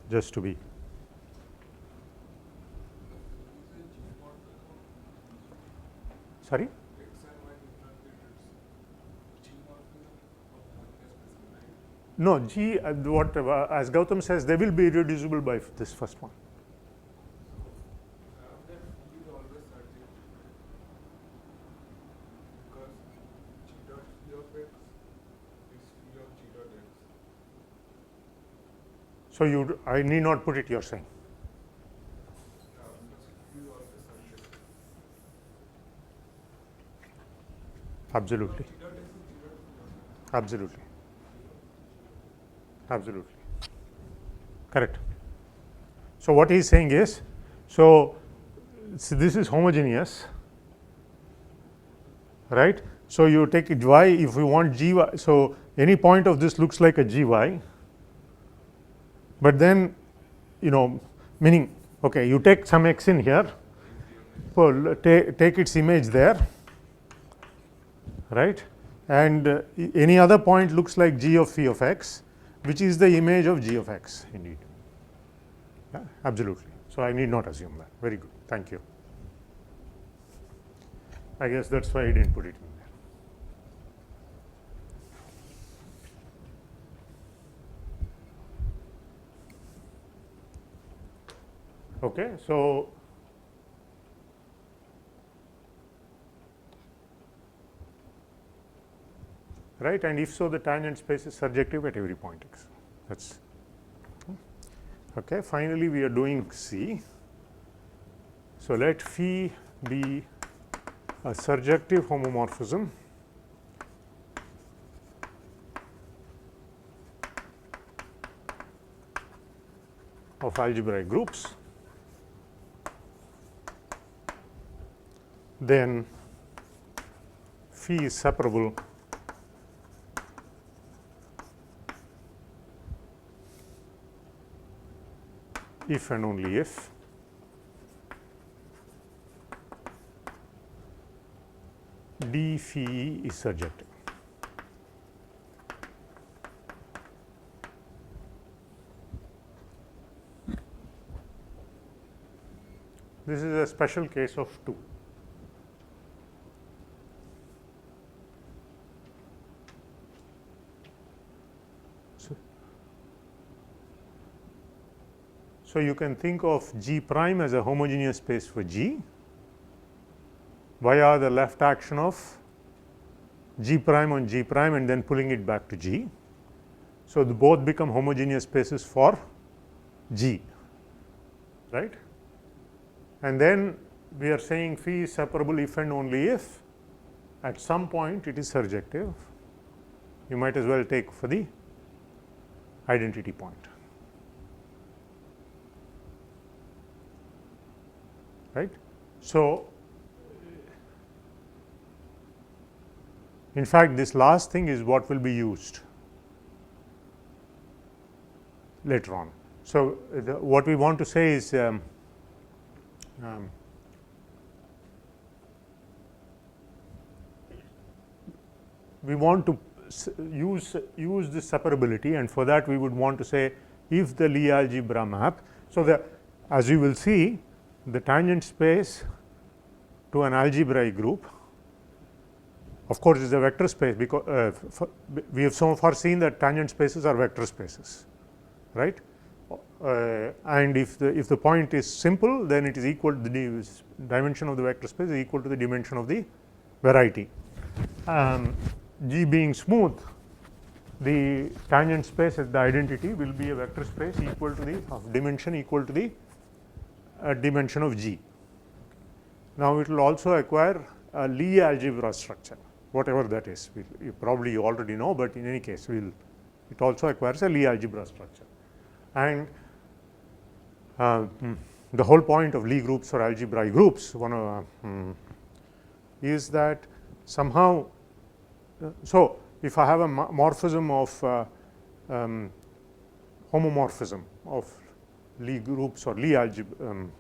just to be. Sorry? No, G, what as Gautam says, they will be irreducible by this first one. So, I need not put it, you are saying. Absolutely. Absolutely. Absolutely. Correct. So, what he is saying is, so this is homogeneous, right. So, you take it y, if you want g y, so any point of this looks like a g y, but then meaning okay, you take some x in here, take its image there, right, and any other point looks like g of phi of x, which is the image of g of x indeed. Yeah, absolutely. So, I need not assume that. Very good, thank you. I guess that is why I did not put it in there. Okay, so right, and if so, the tangent space is surjective at every point x. That's okay. Finally, we are doing C. So, let phi be a surjective homomorphism of algebraic groups, then phi is separable if and only if d phi E is surjective. This is a special case of 2. So, you can think of G prime as a homogeneous space for G via the left action of G prime on G prime and then pulling it back to G. So, both become homogeneous spaces for G, right. And then we are saying phi is separable if and only if at some point it is surjective. You might as well take for the identity point. Right. So, in fact, this last thing is what will be used later on. So, what we want to say is we want to use this separability, and for that we would want to say if the Lie algebra map. So, as you will see, the tangent space to an algebraic group. Of course, it is a vector space, because we have so far seen that tangent spaces are vector spaces, right? And if the point is simple, then it is equal to the dimension of the vector space is equal to the dimension of the variety. G being smooth, the tangent space at the identity will be a vector space equal to the of dimension equal to the dimension of G. Now, it will also acquire a Lie algebra structure, whatever that is. You probably already know, but in any case, it also acquires a Lie algebra structure. And the whole point of Lie groups or algebraic groups is that somehow, so if I have a morphism of homomorphism of Lie groups or Lie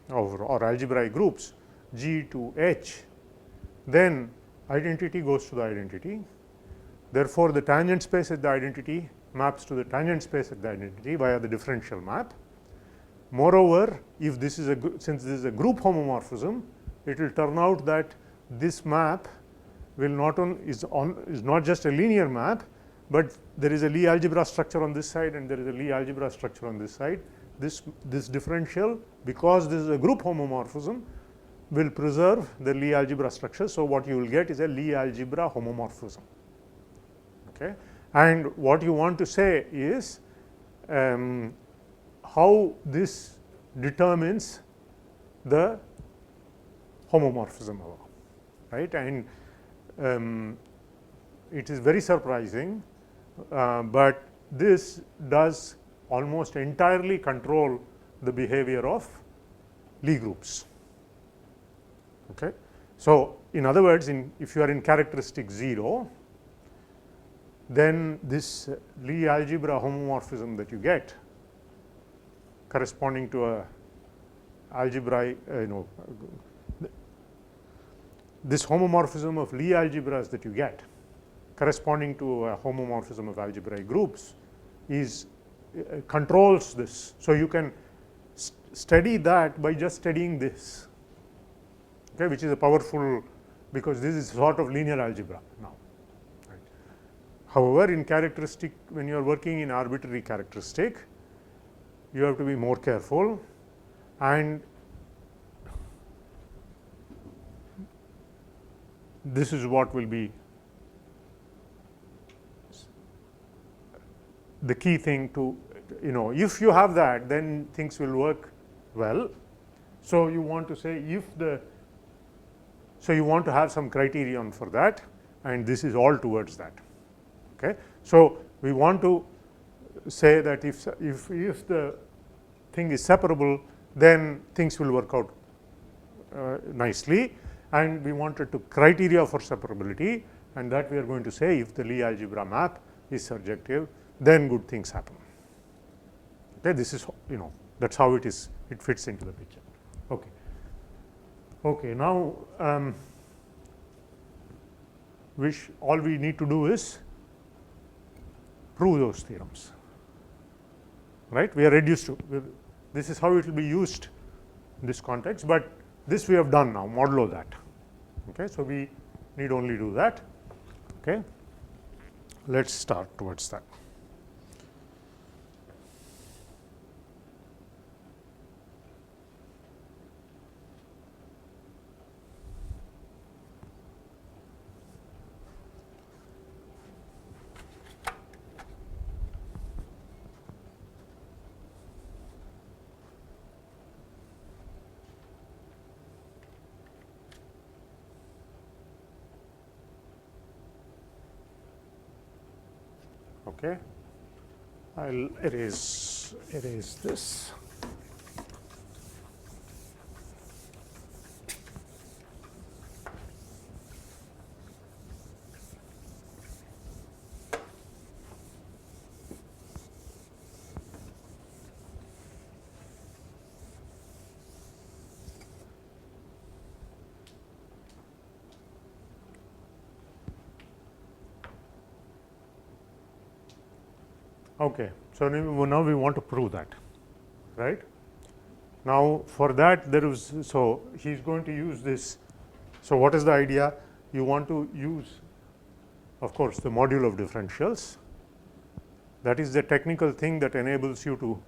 or algebraic groups G to H, then identity goes to the identity. Therefore, the tangent space at the identity maps to the tangent space at the identity via the differential map. Moreover, if this is since this is a group homomorphism, it will turn out that this map will is not just a linear map, but there is a Lie algebra structure on this side and there is a Lie algebra structure on this side. This differential, because this is a group homomorphism, will preserve the Lie algebra structure. So, what you will get is a Lie algebra homomorphism. Okay. And what you want to say is how this determines the homomorphism, right? And it is very surprising, but this does almost entirely control the behavior of Lie groups. Okay. So, in other words, if you are in characteristic 0, then this Lie algebra homomorphism that you get corresponding to a algebraic, this homomorphism of Lie algebras that you get corresponding to a homomorphism of algebraic groups is controls this. So, you can study that by just studying this, okay, which is a powerful, because this is sort of linear algebra now. Right. However, in characteristic, when you are working in arbitrary characteristic, you have to be more careful, and this is what will be the key thing to, if you have that, then things will work well. So, you want to say so you want to have some criterion for that, and this is all towards that. Okay. So, we want to say that if the thing is separable, then things will work out nicely, and we wanted to criteria for separability, and that we are going to say if the Lie algebra map is surjective, then good things happen. Okay. This is, that's how it is, it fits into the picture. Okay. Okay. Now, all we need to do is prove those theorems, right? We are reduced to, this is how it will be used in this context, but this we have done now, modulo that. Okay. So, we need only do that. Okay. Let us start towards that. Okay. I will erase this. Okay. So, now we want to prove that, right. Now, for that there is, so he is going to use this. So, what is the idea? You want to use, of course, the module of differentials. That is the technical thing that enables you to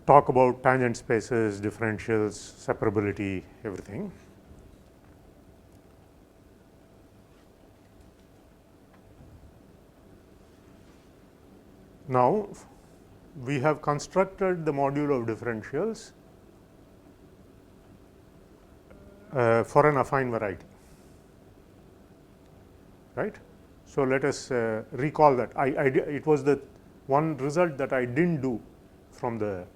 talk about tangent spaces, differentials, separability, everything. Now, we have constructed the module of differentials for an affine variety, right. So, let us recall that it was the one result that I did not do from the,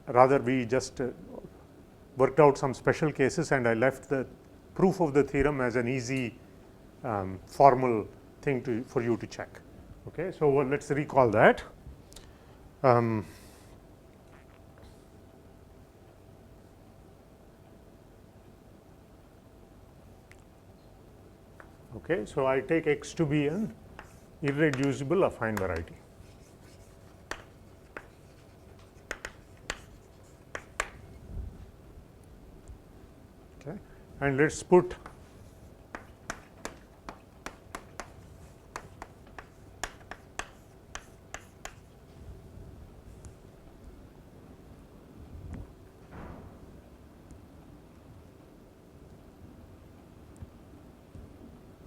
rather we just worked out some special cases and I left the proof of the theorem as an easy formal thing for you to check. Okay. So, let us recall that. Okay. So, I take X to be an irreducible affine variety. Okay. And let us put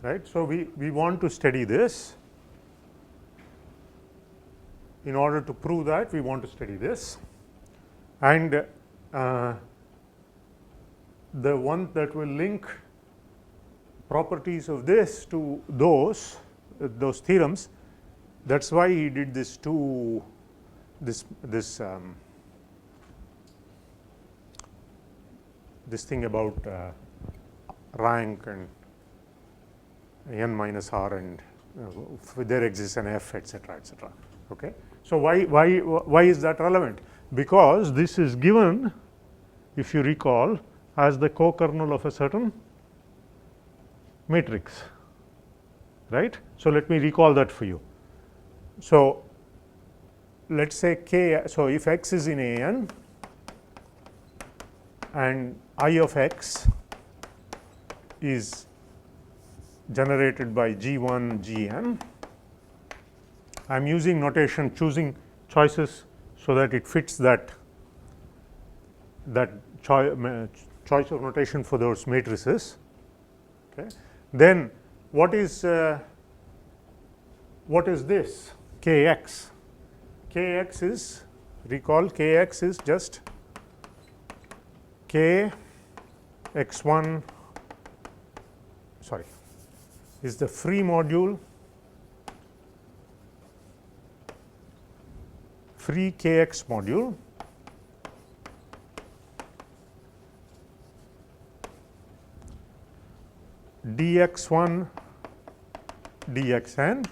right. So, we want to study this. In order to prove that, we want to study this, and the one that will link properties of this to those theorems. That is why he did this this thing about rank and n minus r, and there exists an f, etc., etc. Okay. So, why is that relevant? Because this is given, if you recall, as the co-kernel of a certain matrix, right. So, let me recall that for you. So, let us say k. So, if x is in a n and I of x is generated by G1 Gn, I am using notation, choosing choices so that it fits that choice of notation for those matrices. Okay. Then what is this Kx? Kx is, recall, Kx is just K x1, sorry, is the free module, free Kx module dx1 dxn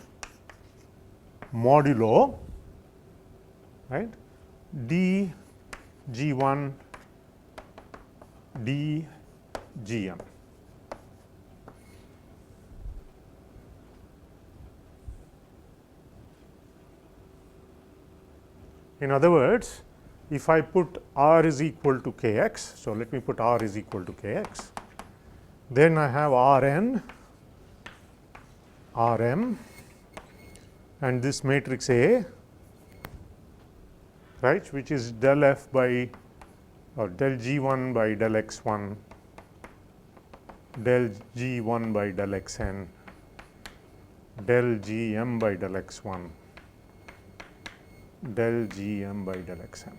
modulo, right, dg1 dgm. In other words, if I put r is equal to kx, so let me put r is equal to kx, then I have Rn, Rm, and this matrix A, right, which is del f by, or del G1 by del x1, del G1 by del xn, del Gm by del x1, del Gm by del xn.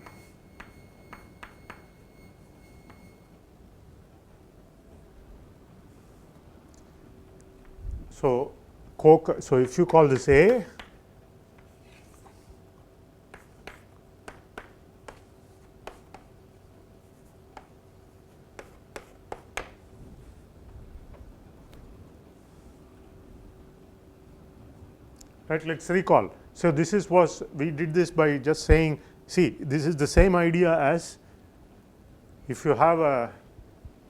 So, if you call this A, right, let us recall. So, this is we did this by just saying, see, this is the same idea as if you have a,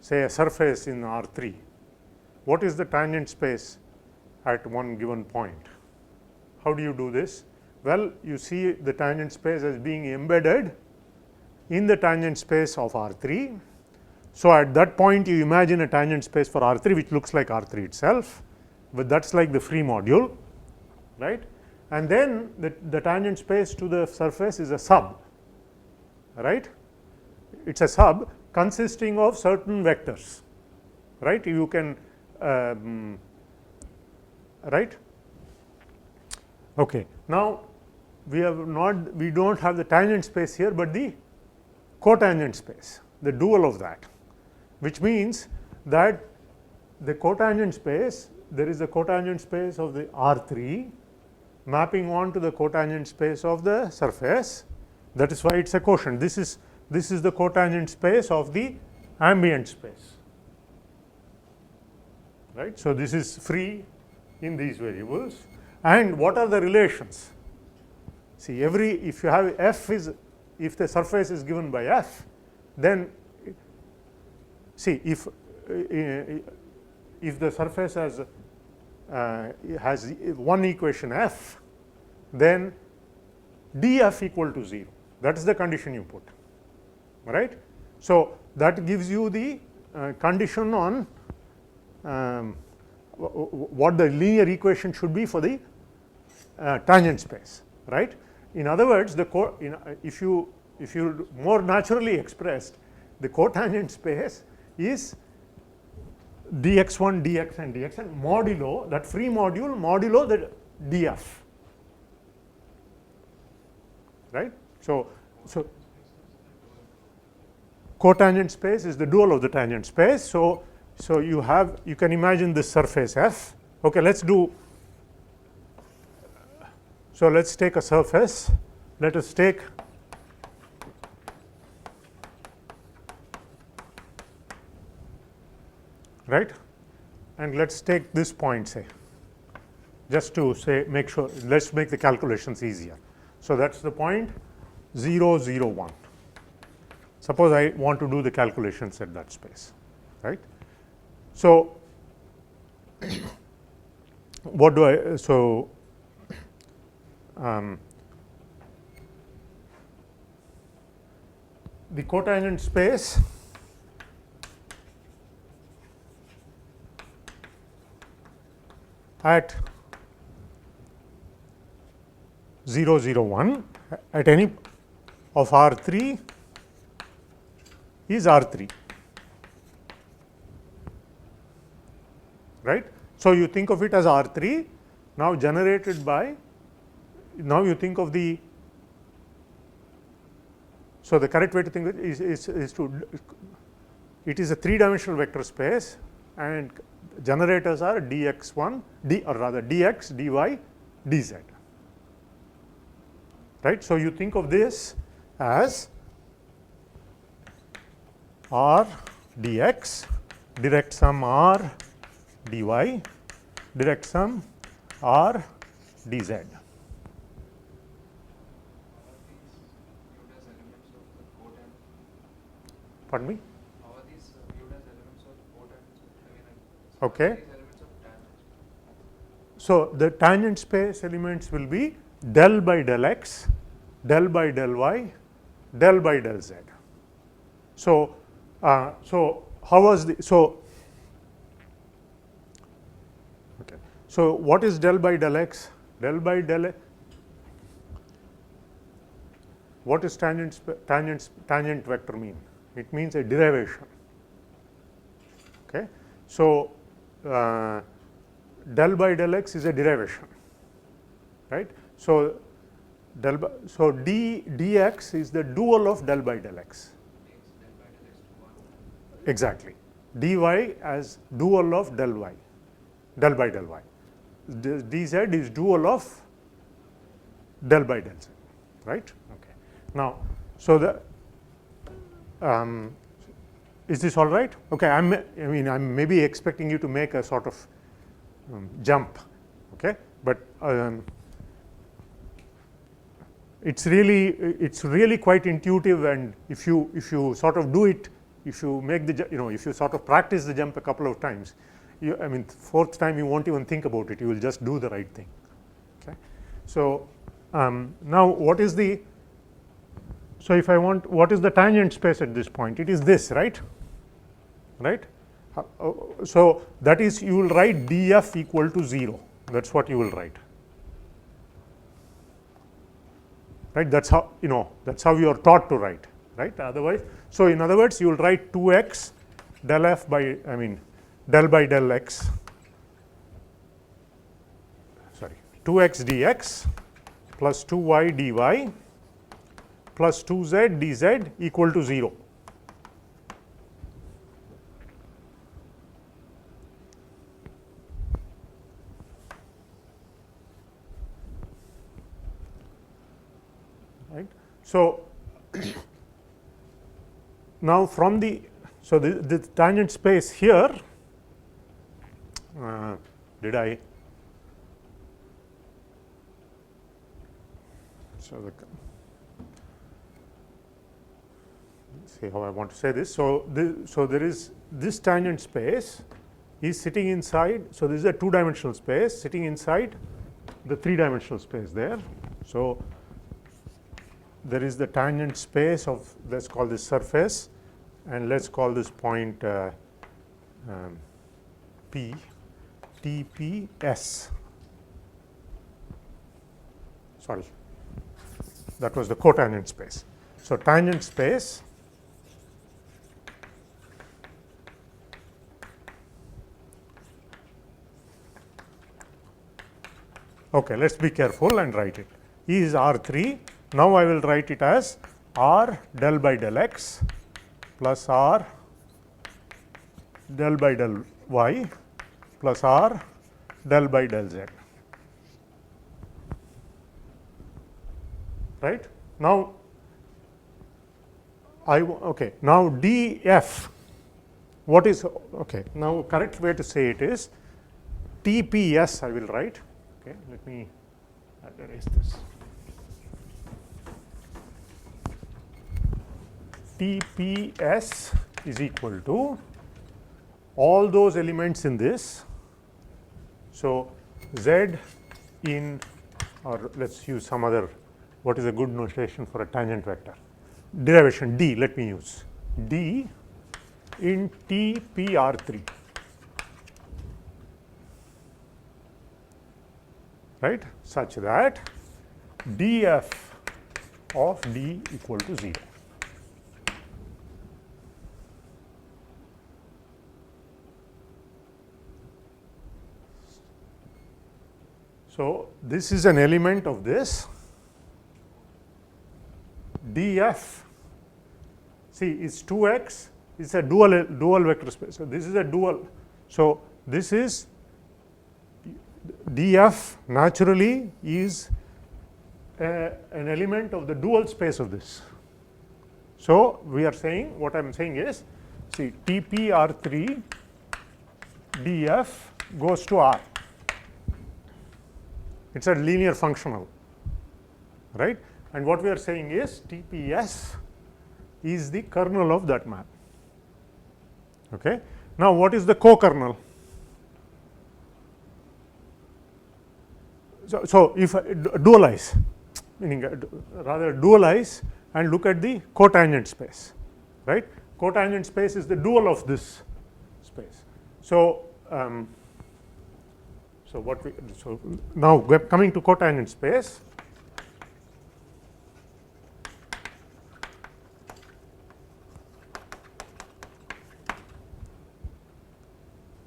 say, a surface in R3, what is the tangent space at one given point? How do you do this? Well, you see the tangent space as being embedded in the tangent space of R3 So, at that point you imagine a tangent space for R3 which looks like R3 itself, but that is like the free module, right. And then the tangent space to the surface is a sub, right. It is a sub consisting of certain vectors, right. You can right. Okay. Now, we do not have the tangent space here, but the cotangent space, the dual of that, which means that the cotangent space, there is a cotangent space of the R3 mapping on to the cotangent space of the surface. That is why it is a quotient. This is the cotangent space of the ambient space, right. So, this is free in these variables. And what are the relations? See, if you have f is, if the surface is given by f, then see if the surface has one equation f, then df equal to 0. That is the condition you put, right. So, that gives you the condition on what the linear equation should be for the tangent space, right. In other words, if you more naturally expressed, the cotangent space is dx1, dx and dx and modulo that free module modulo the df, right. So, cotangent space is the dual of the tangent space. So, you can imagine this surface f. Okay, let us do. So, let us take a surface, let us take right, and let us take this point, say, just to say make sure, let us make the calculations easier. So, that is the point 0 0 1. Suppose I want to do the calculations at that space, right. So, what do I, so the cotangent space at 0 0 1 at any of R3 is R3, right. So, you think of it as R3 now generated by, now you think of the, so the correct way to think of it is to, it is a 3-dimensional vector space and generators are dx1 or rather dx, dy, dz, right. So, you think of this as r dx, direct sum r dy, direct sum r dz. Pardon me? How are these viewed as elements of cotangent? Okay. So, the tangent space elements will be del by del x, del by del y, del by del z. So, so how was the, so okay. So, what is del by del x? Del by del, what is tangent vector mean? It means a derivation. Okay. So, del by del x is a derivation, right. So, dx is the dual of del by del x, exactly, dy as dual of del y, del by del y, dz is dual of del by del z, right. Okay. Now, so the is this all right? Okay, I mean I'm maybe expecting you to make a sort of jump, okay, but it's really quite intuitive, and if you sort of do it, if you make the, if you sort of practice the jump a couple of times, I mean fourth time you won't even think about it, you will just do the right thing. Okay. So, now what is the, so if I want, what is the tangent space at this point? It is this, right? right. So that is, you will write df equal to 0, that is what you will write, right. That is how, that is how you are taught to write, right. Otherwise, so in other words, you will write 2x del f by, del by del x, sorry, 2x dx plus 2y dy plus 2z dz equal to 0. Right. So now from the, so the tangent space here, did I, so the, see how I want to say this. So so there is this tangent space is sitting inside, so this is a 2-dimensional space sitting inside the 3-dimensional space there. So there is the tangent space of, let's call this surface, and let's call this point P, TPS. Sorry, that was the cotangent space. So tangent space okay, let's be careful and write it. E is R3. Now I will write it as R del by del x plus R del by del y plus R del by del z. Right. Now okay, now df, what is, okay, now correct way to say it is TPS I will write. Okay, let me erase this. TPS is equal to all those elements in this. So z in, or let's use some other, what is a good notation for a tangent vector? Derivation d, let me use d in TPR3. Right, such that df of d equal to 0. So this is an element of this df. See, it's 2x, it's a dual vector space. So this is a dual. So this is df naturally is an element of the dual space of this. So we are saying, what I am saying is, see, TPR3 df goes to R. It's a linear functional, right? And what we are saying is TPS is the kernel of that map. Okay. Now what is the co-kernel? So if I dualize, meaning rather dualize and look at the cotangent space, right? Cotangent space is the dual of this space. So so now coming to cotangent space,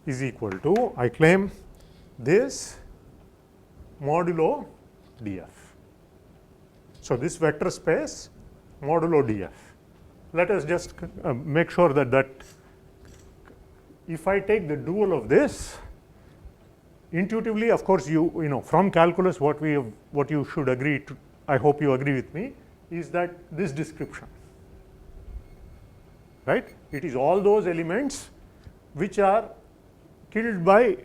is equal to, I claim this modulo df. So this vector space modulo df. Let us just make sure that if I take the dual of this, intuitively, of course, you know from calculus what you should agree to, I hope you agree with me, is that this description, right? It is all those elements which are killed by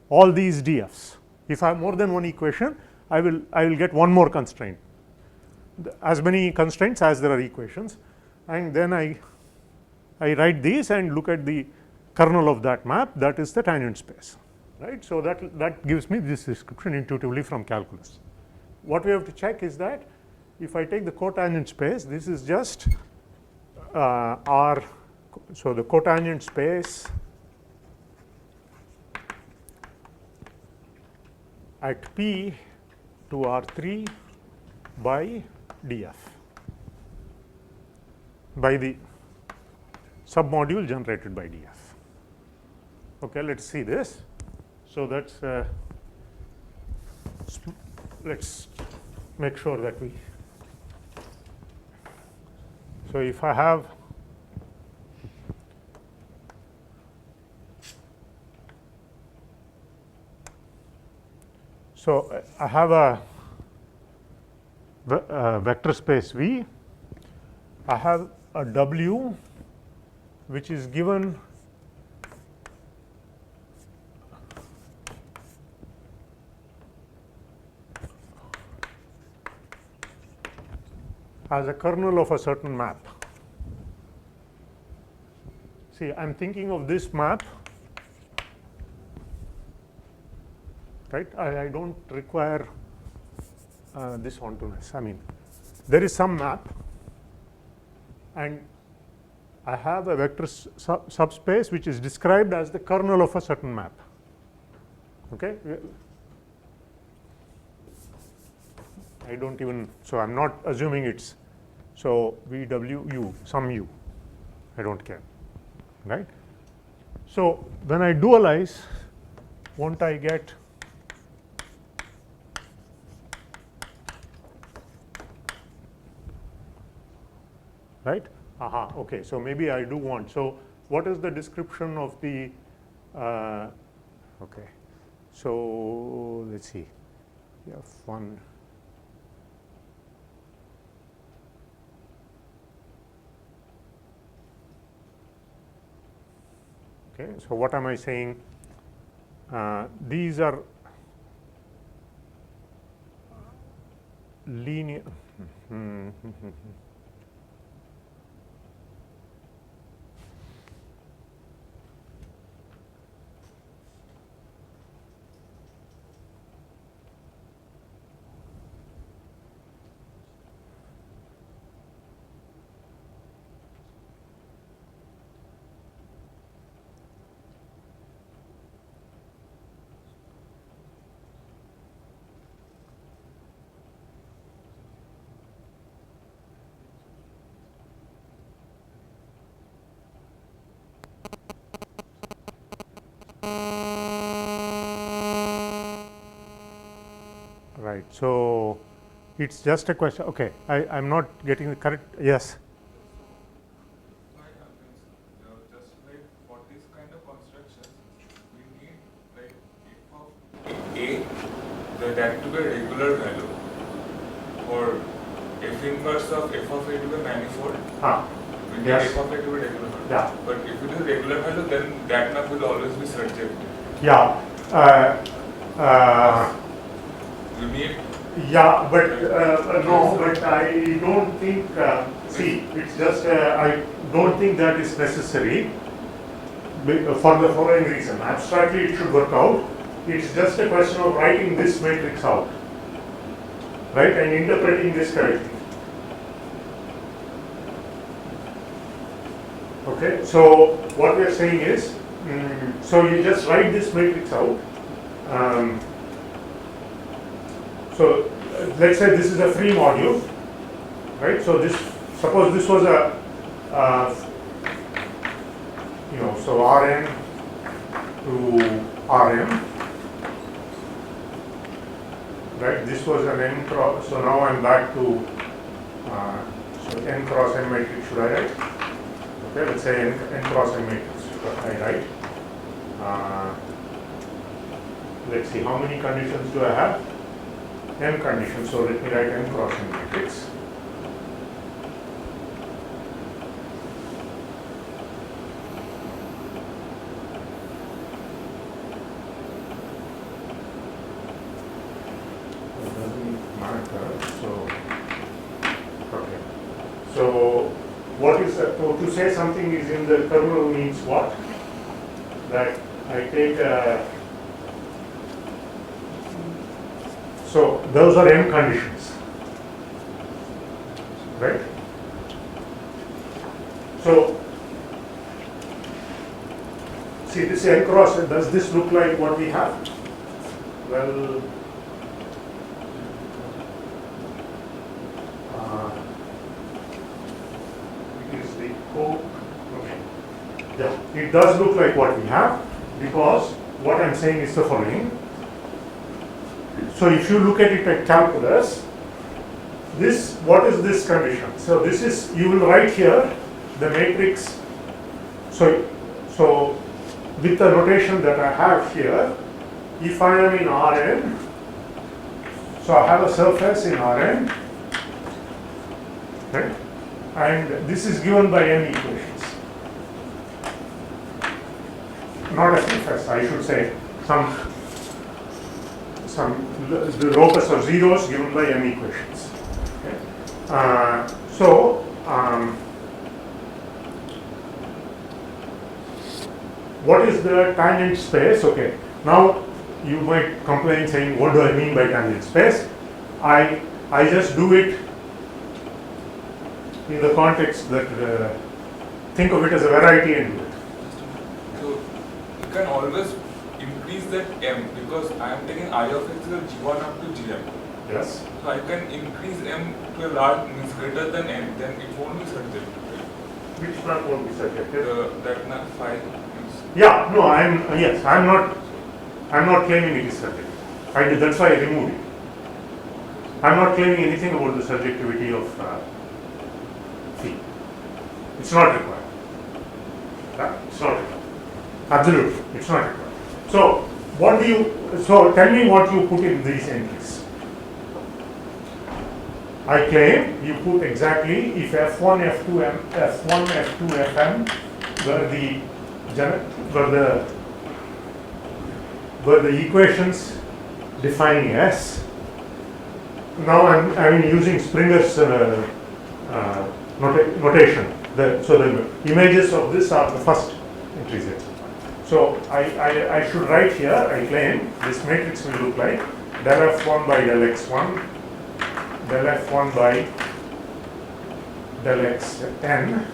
all these df's. If I have more than one equation, I will get one more constraint, as many constraints as there are equations, and then I write these and look at the kernel of that map, that is the tangent space, right? So that gives me this description intuitively from calculus. What we have to check is that if I take the cotangent space, this is just R so the cotangent space at P to R3 by df by the submodule generated by df. Okay, let's see this. So that's let's make sure that we. So if I have I have a vector space V. I have a W which is given as a kernel of a certain map. See, I am thinking of this map, right? I do not require this ontoness. I mean, there is some map and I have a vector subspace which is described as the kernel of a certain map. Okay? I don't even, so I'm not assuming it's, so VW, some U, I don't care, right? So when I dualize, won't I get right? Aha, okay, so maybe I do want, so what is the description of the, okay, so let's see, F1. Okay, so what am I saying? These are linear. Right. So it's just a question. Okay, I'm not getting the correct. Yes. Just like for this kind of constructions, we need like if of A, that to be a regular value, or f inverse of f of A to be a manifold. We need Yes. f of A to be regular value. Yeah. But if it is regular value, then that map will always be surjective. Yeah. You need. Yeah, but no, but I don't think, see, it's just, I don't think that is necessary for the following reason. Abstractly, it should work out. It's just a question of writing this matrix out, right, and interpreting this correctly. Okay, so what we are saying is, so you just write this matrix out. So let's say this is a free module, right? So this, suppose this was a, so Rn to Rm, right? This was an n cross. So now I'm back to so n cross n matrix. Should I write? Okay, let's say n cross n matrix. Should I write? Let's see, how many conditions do I have? N conditions, so let me write n cross n matrix. It doesn't matter, so, okay. So, what is that? So to say something is in the kernel means what? That I take a, so those are n conditions, right? So see this n cross, does this look like what we have? Well, it is the okay. Yeah, it does look like what we have, because what I'm saying is the following. So if you look at it at calculus, this, what is this condition? So this is, you will write here the matrix. So with the notation that I have here, if I am in Rn, so I have a surface in Rn, right? And this is given by m equations. Not a surface, I should say the locus of zeros given by m equations. Okay. What is the tangent space? Okay. Now you might complain saying, what do I mean by tangent space? I just do it in the context that think of it as a variety and do it. So you can always increase that m, because I am taking I of x as g1 up to gm. Yes. So I can increase m to a large, means greater than n, then it won't be subjective. Which one won't be subjective? That phi. Yeah, no, I'm not claiming it is subjective. That's why I removed it. I'm not claiming anything about the subjectivity of phi. It's not required. It's not required. Absolutely, it's not required. So tell me what you put in these entries. I claim you put exactly if f1, f2, f1, f2, fm were the equations defining S. Now I'm using Springer's notation. So the images of this are the first entries. So I should write here, I claim this matrix will look like del f1 by del x1, del f1 by del xn,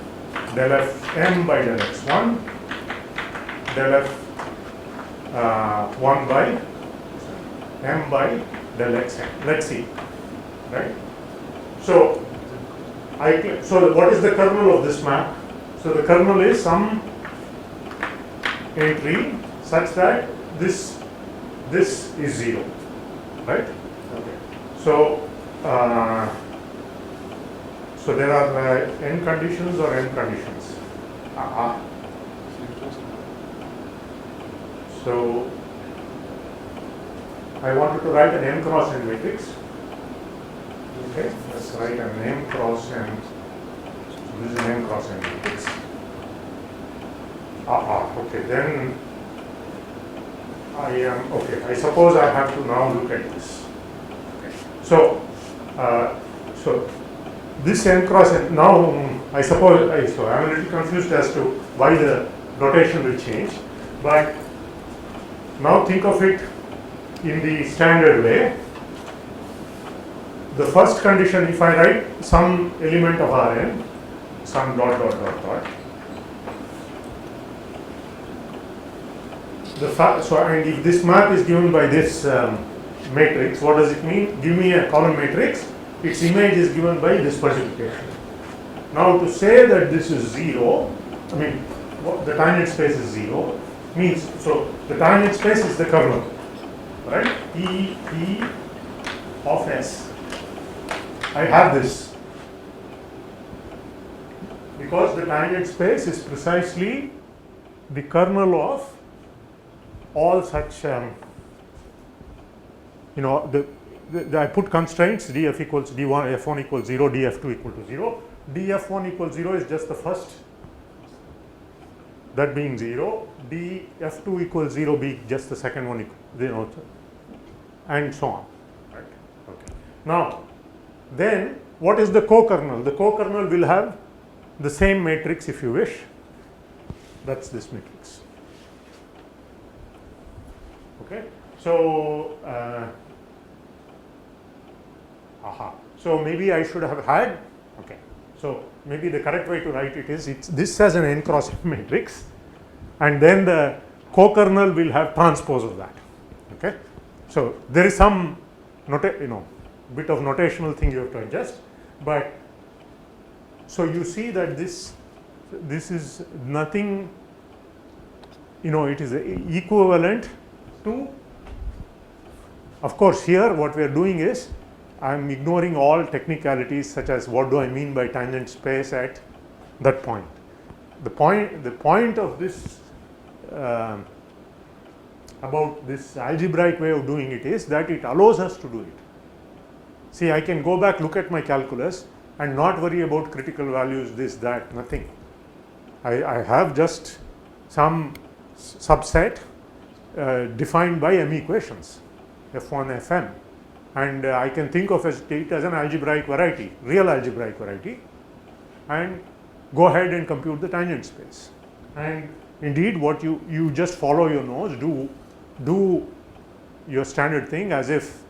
del fm by del x1, del f1 by m by del xn. Let's see, right? So what is the kernel of this map? So the kernel is some entry such that this is 0, right? Okay. So there are n conditions or m conditions. So I wanted to write an m cross n matrix. Okay, let's write an m cross n. So this is an m cross n matrix. Okay, then I suppose I have to now look at this. Okay. So this n cross n, now I suppose, so I'm a little confused as to why the notation will change, but now think of it in the standard way. The first condition, if I write some element of Rn, some dot dot dot dot, and if this map is given by this matrix, what does it mean? Give me a column matrix, its image is given by this multiplication. Now to say that this is 0, I mean the tangent space is 0, means, so the tangent space is the kernel, right? E of S. I have this because the tangent space is precisely the kernel of all such, I put constraints, df equals d1, f1 equals 0, df2 equal to 0. df1 equals 0 is just the first, that being 0. df2 equals 0 being just the second one, and so on. Right? Okay. Now, then what is the co-kernel? The co-kernel will have the same matrix if you wish. That's this matrix. Okay. So, so maybe I should have had, okay. So maybe the correct way to write it is, this has an n cross n matrix, and then the co-kernel will have transpose of that. Okay, so there is some bit of notational thing you have to adjust, but so you see that this is nothing, it is equivalent to, of course here what we are doing is I am ignoring all technicalities such as what do I mean by tangent space at that point. The point of this about this algebraic way of doing it is that it allows us to do it. See, I can go back, look at my calculus and not worry about critical values, this, that, nothing. I have just some subset defined by M equations, F1, Fm, and I can think of it as an algebraic variety, real algebraic variety, and go ahead and compute the tangent space. And indeed, what you just follow your nose, do your standard thing as if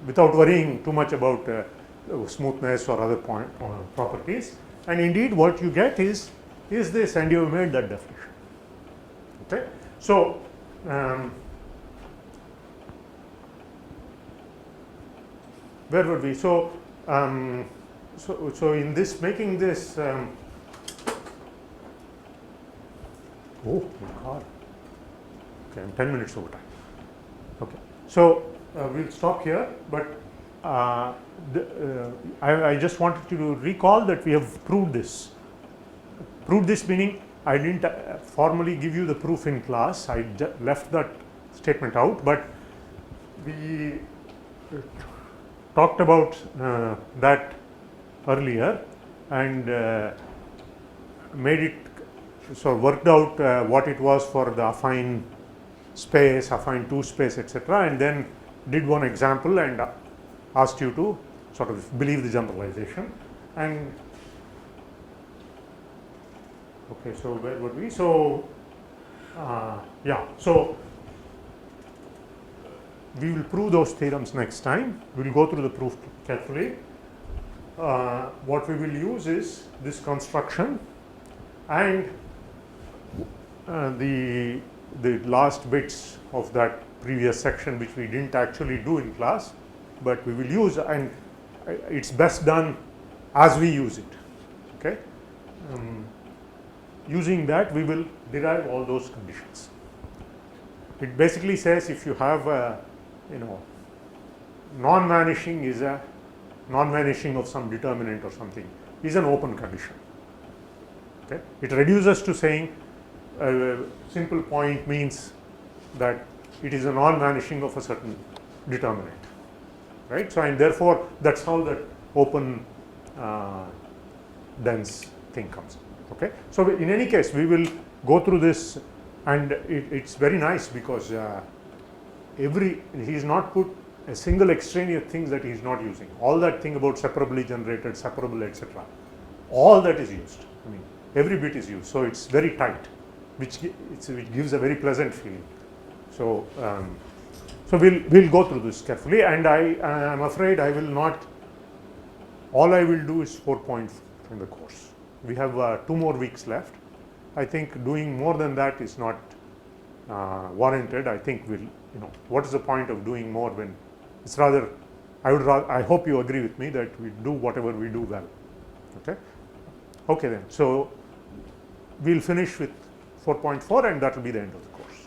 without worrying too much about smoothness or other properties, and indeed what you get is this, and you have made that definition. Okay, so where were we? So in this, making this oh my god, okay, I'm 10 minutes over time. Okay, so we'll stop here, but I just wanted to recall that we have proved this. Proved this meaning I didn't formally give you the proof in class, I left that statement out, but we talked about that earlier and made it, so worked out what it was for the affine space, affine 2 space, etc., and then did one example and asked you to sort of believe the generalization. And okay, so where would we? So yeah, so we will prove those theorems next time. We will go through the proof carefully. What we will use is this construction and the last bits of that previous section which we didn't actually do in class, but we will use, and it's best done as we use it. Okay, using that we will derive all those conditions. It basically says if you have a non-vanishing is a non-vanishing of some determinant or something is an open condition. Okay, it reduces to saying a simple point means that it is a non-vanishing of a certain determinant, right? So, and therefore that's how that open dense thing comes. Okay, so in any case we will go through this, and it's very nice because he's not put a single extraneous thing that he's not using. All that thing about separably generated, separable, etc., all that is used. I mean, every bit is used, so it's very tight, which gives a very pleasant feeling. So so we'll go through this carefully, and I am afraid I will not. All I will do is 4 points in the course. We have 2 more weeks left. I think doing more than that is not warranted. I think what is the point of doing more when it's rather, I hope you agree with me that we do whatever we do well. Okay, okay then. So we'll finish with 4.4, and that will be the end of the course.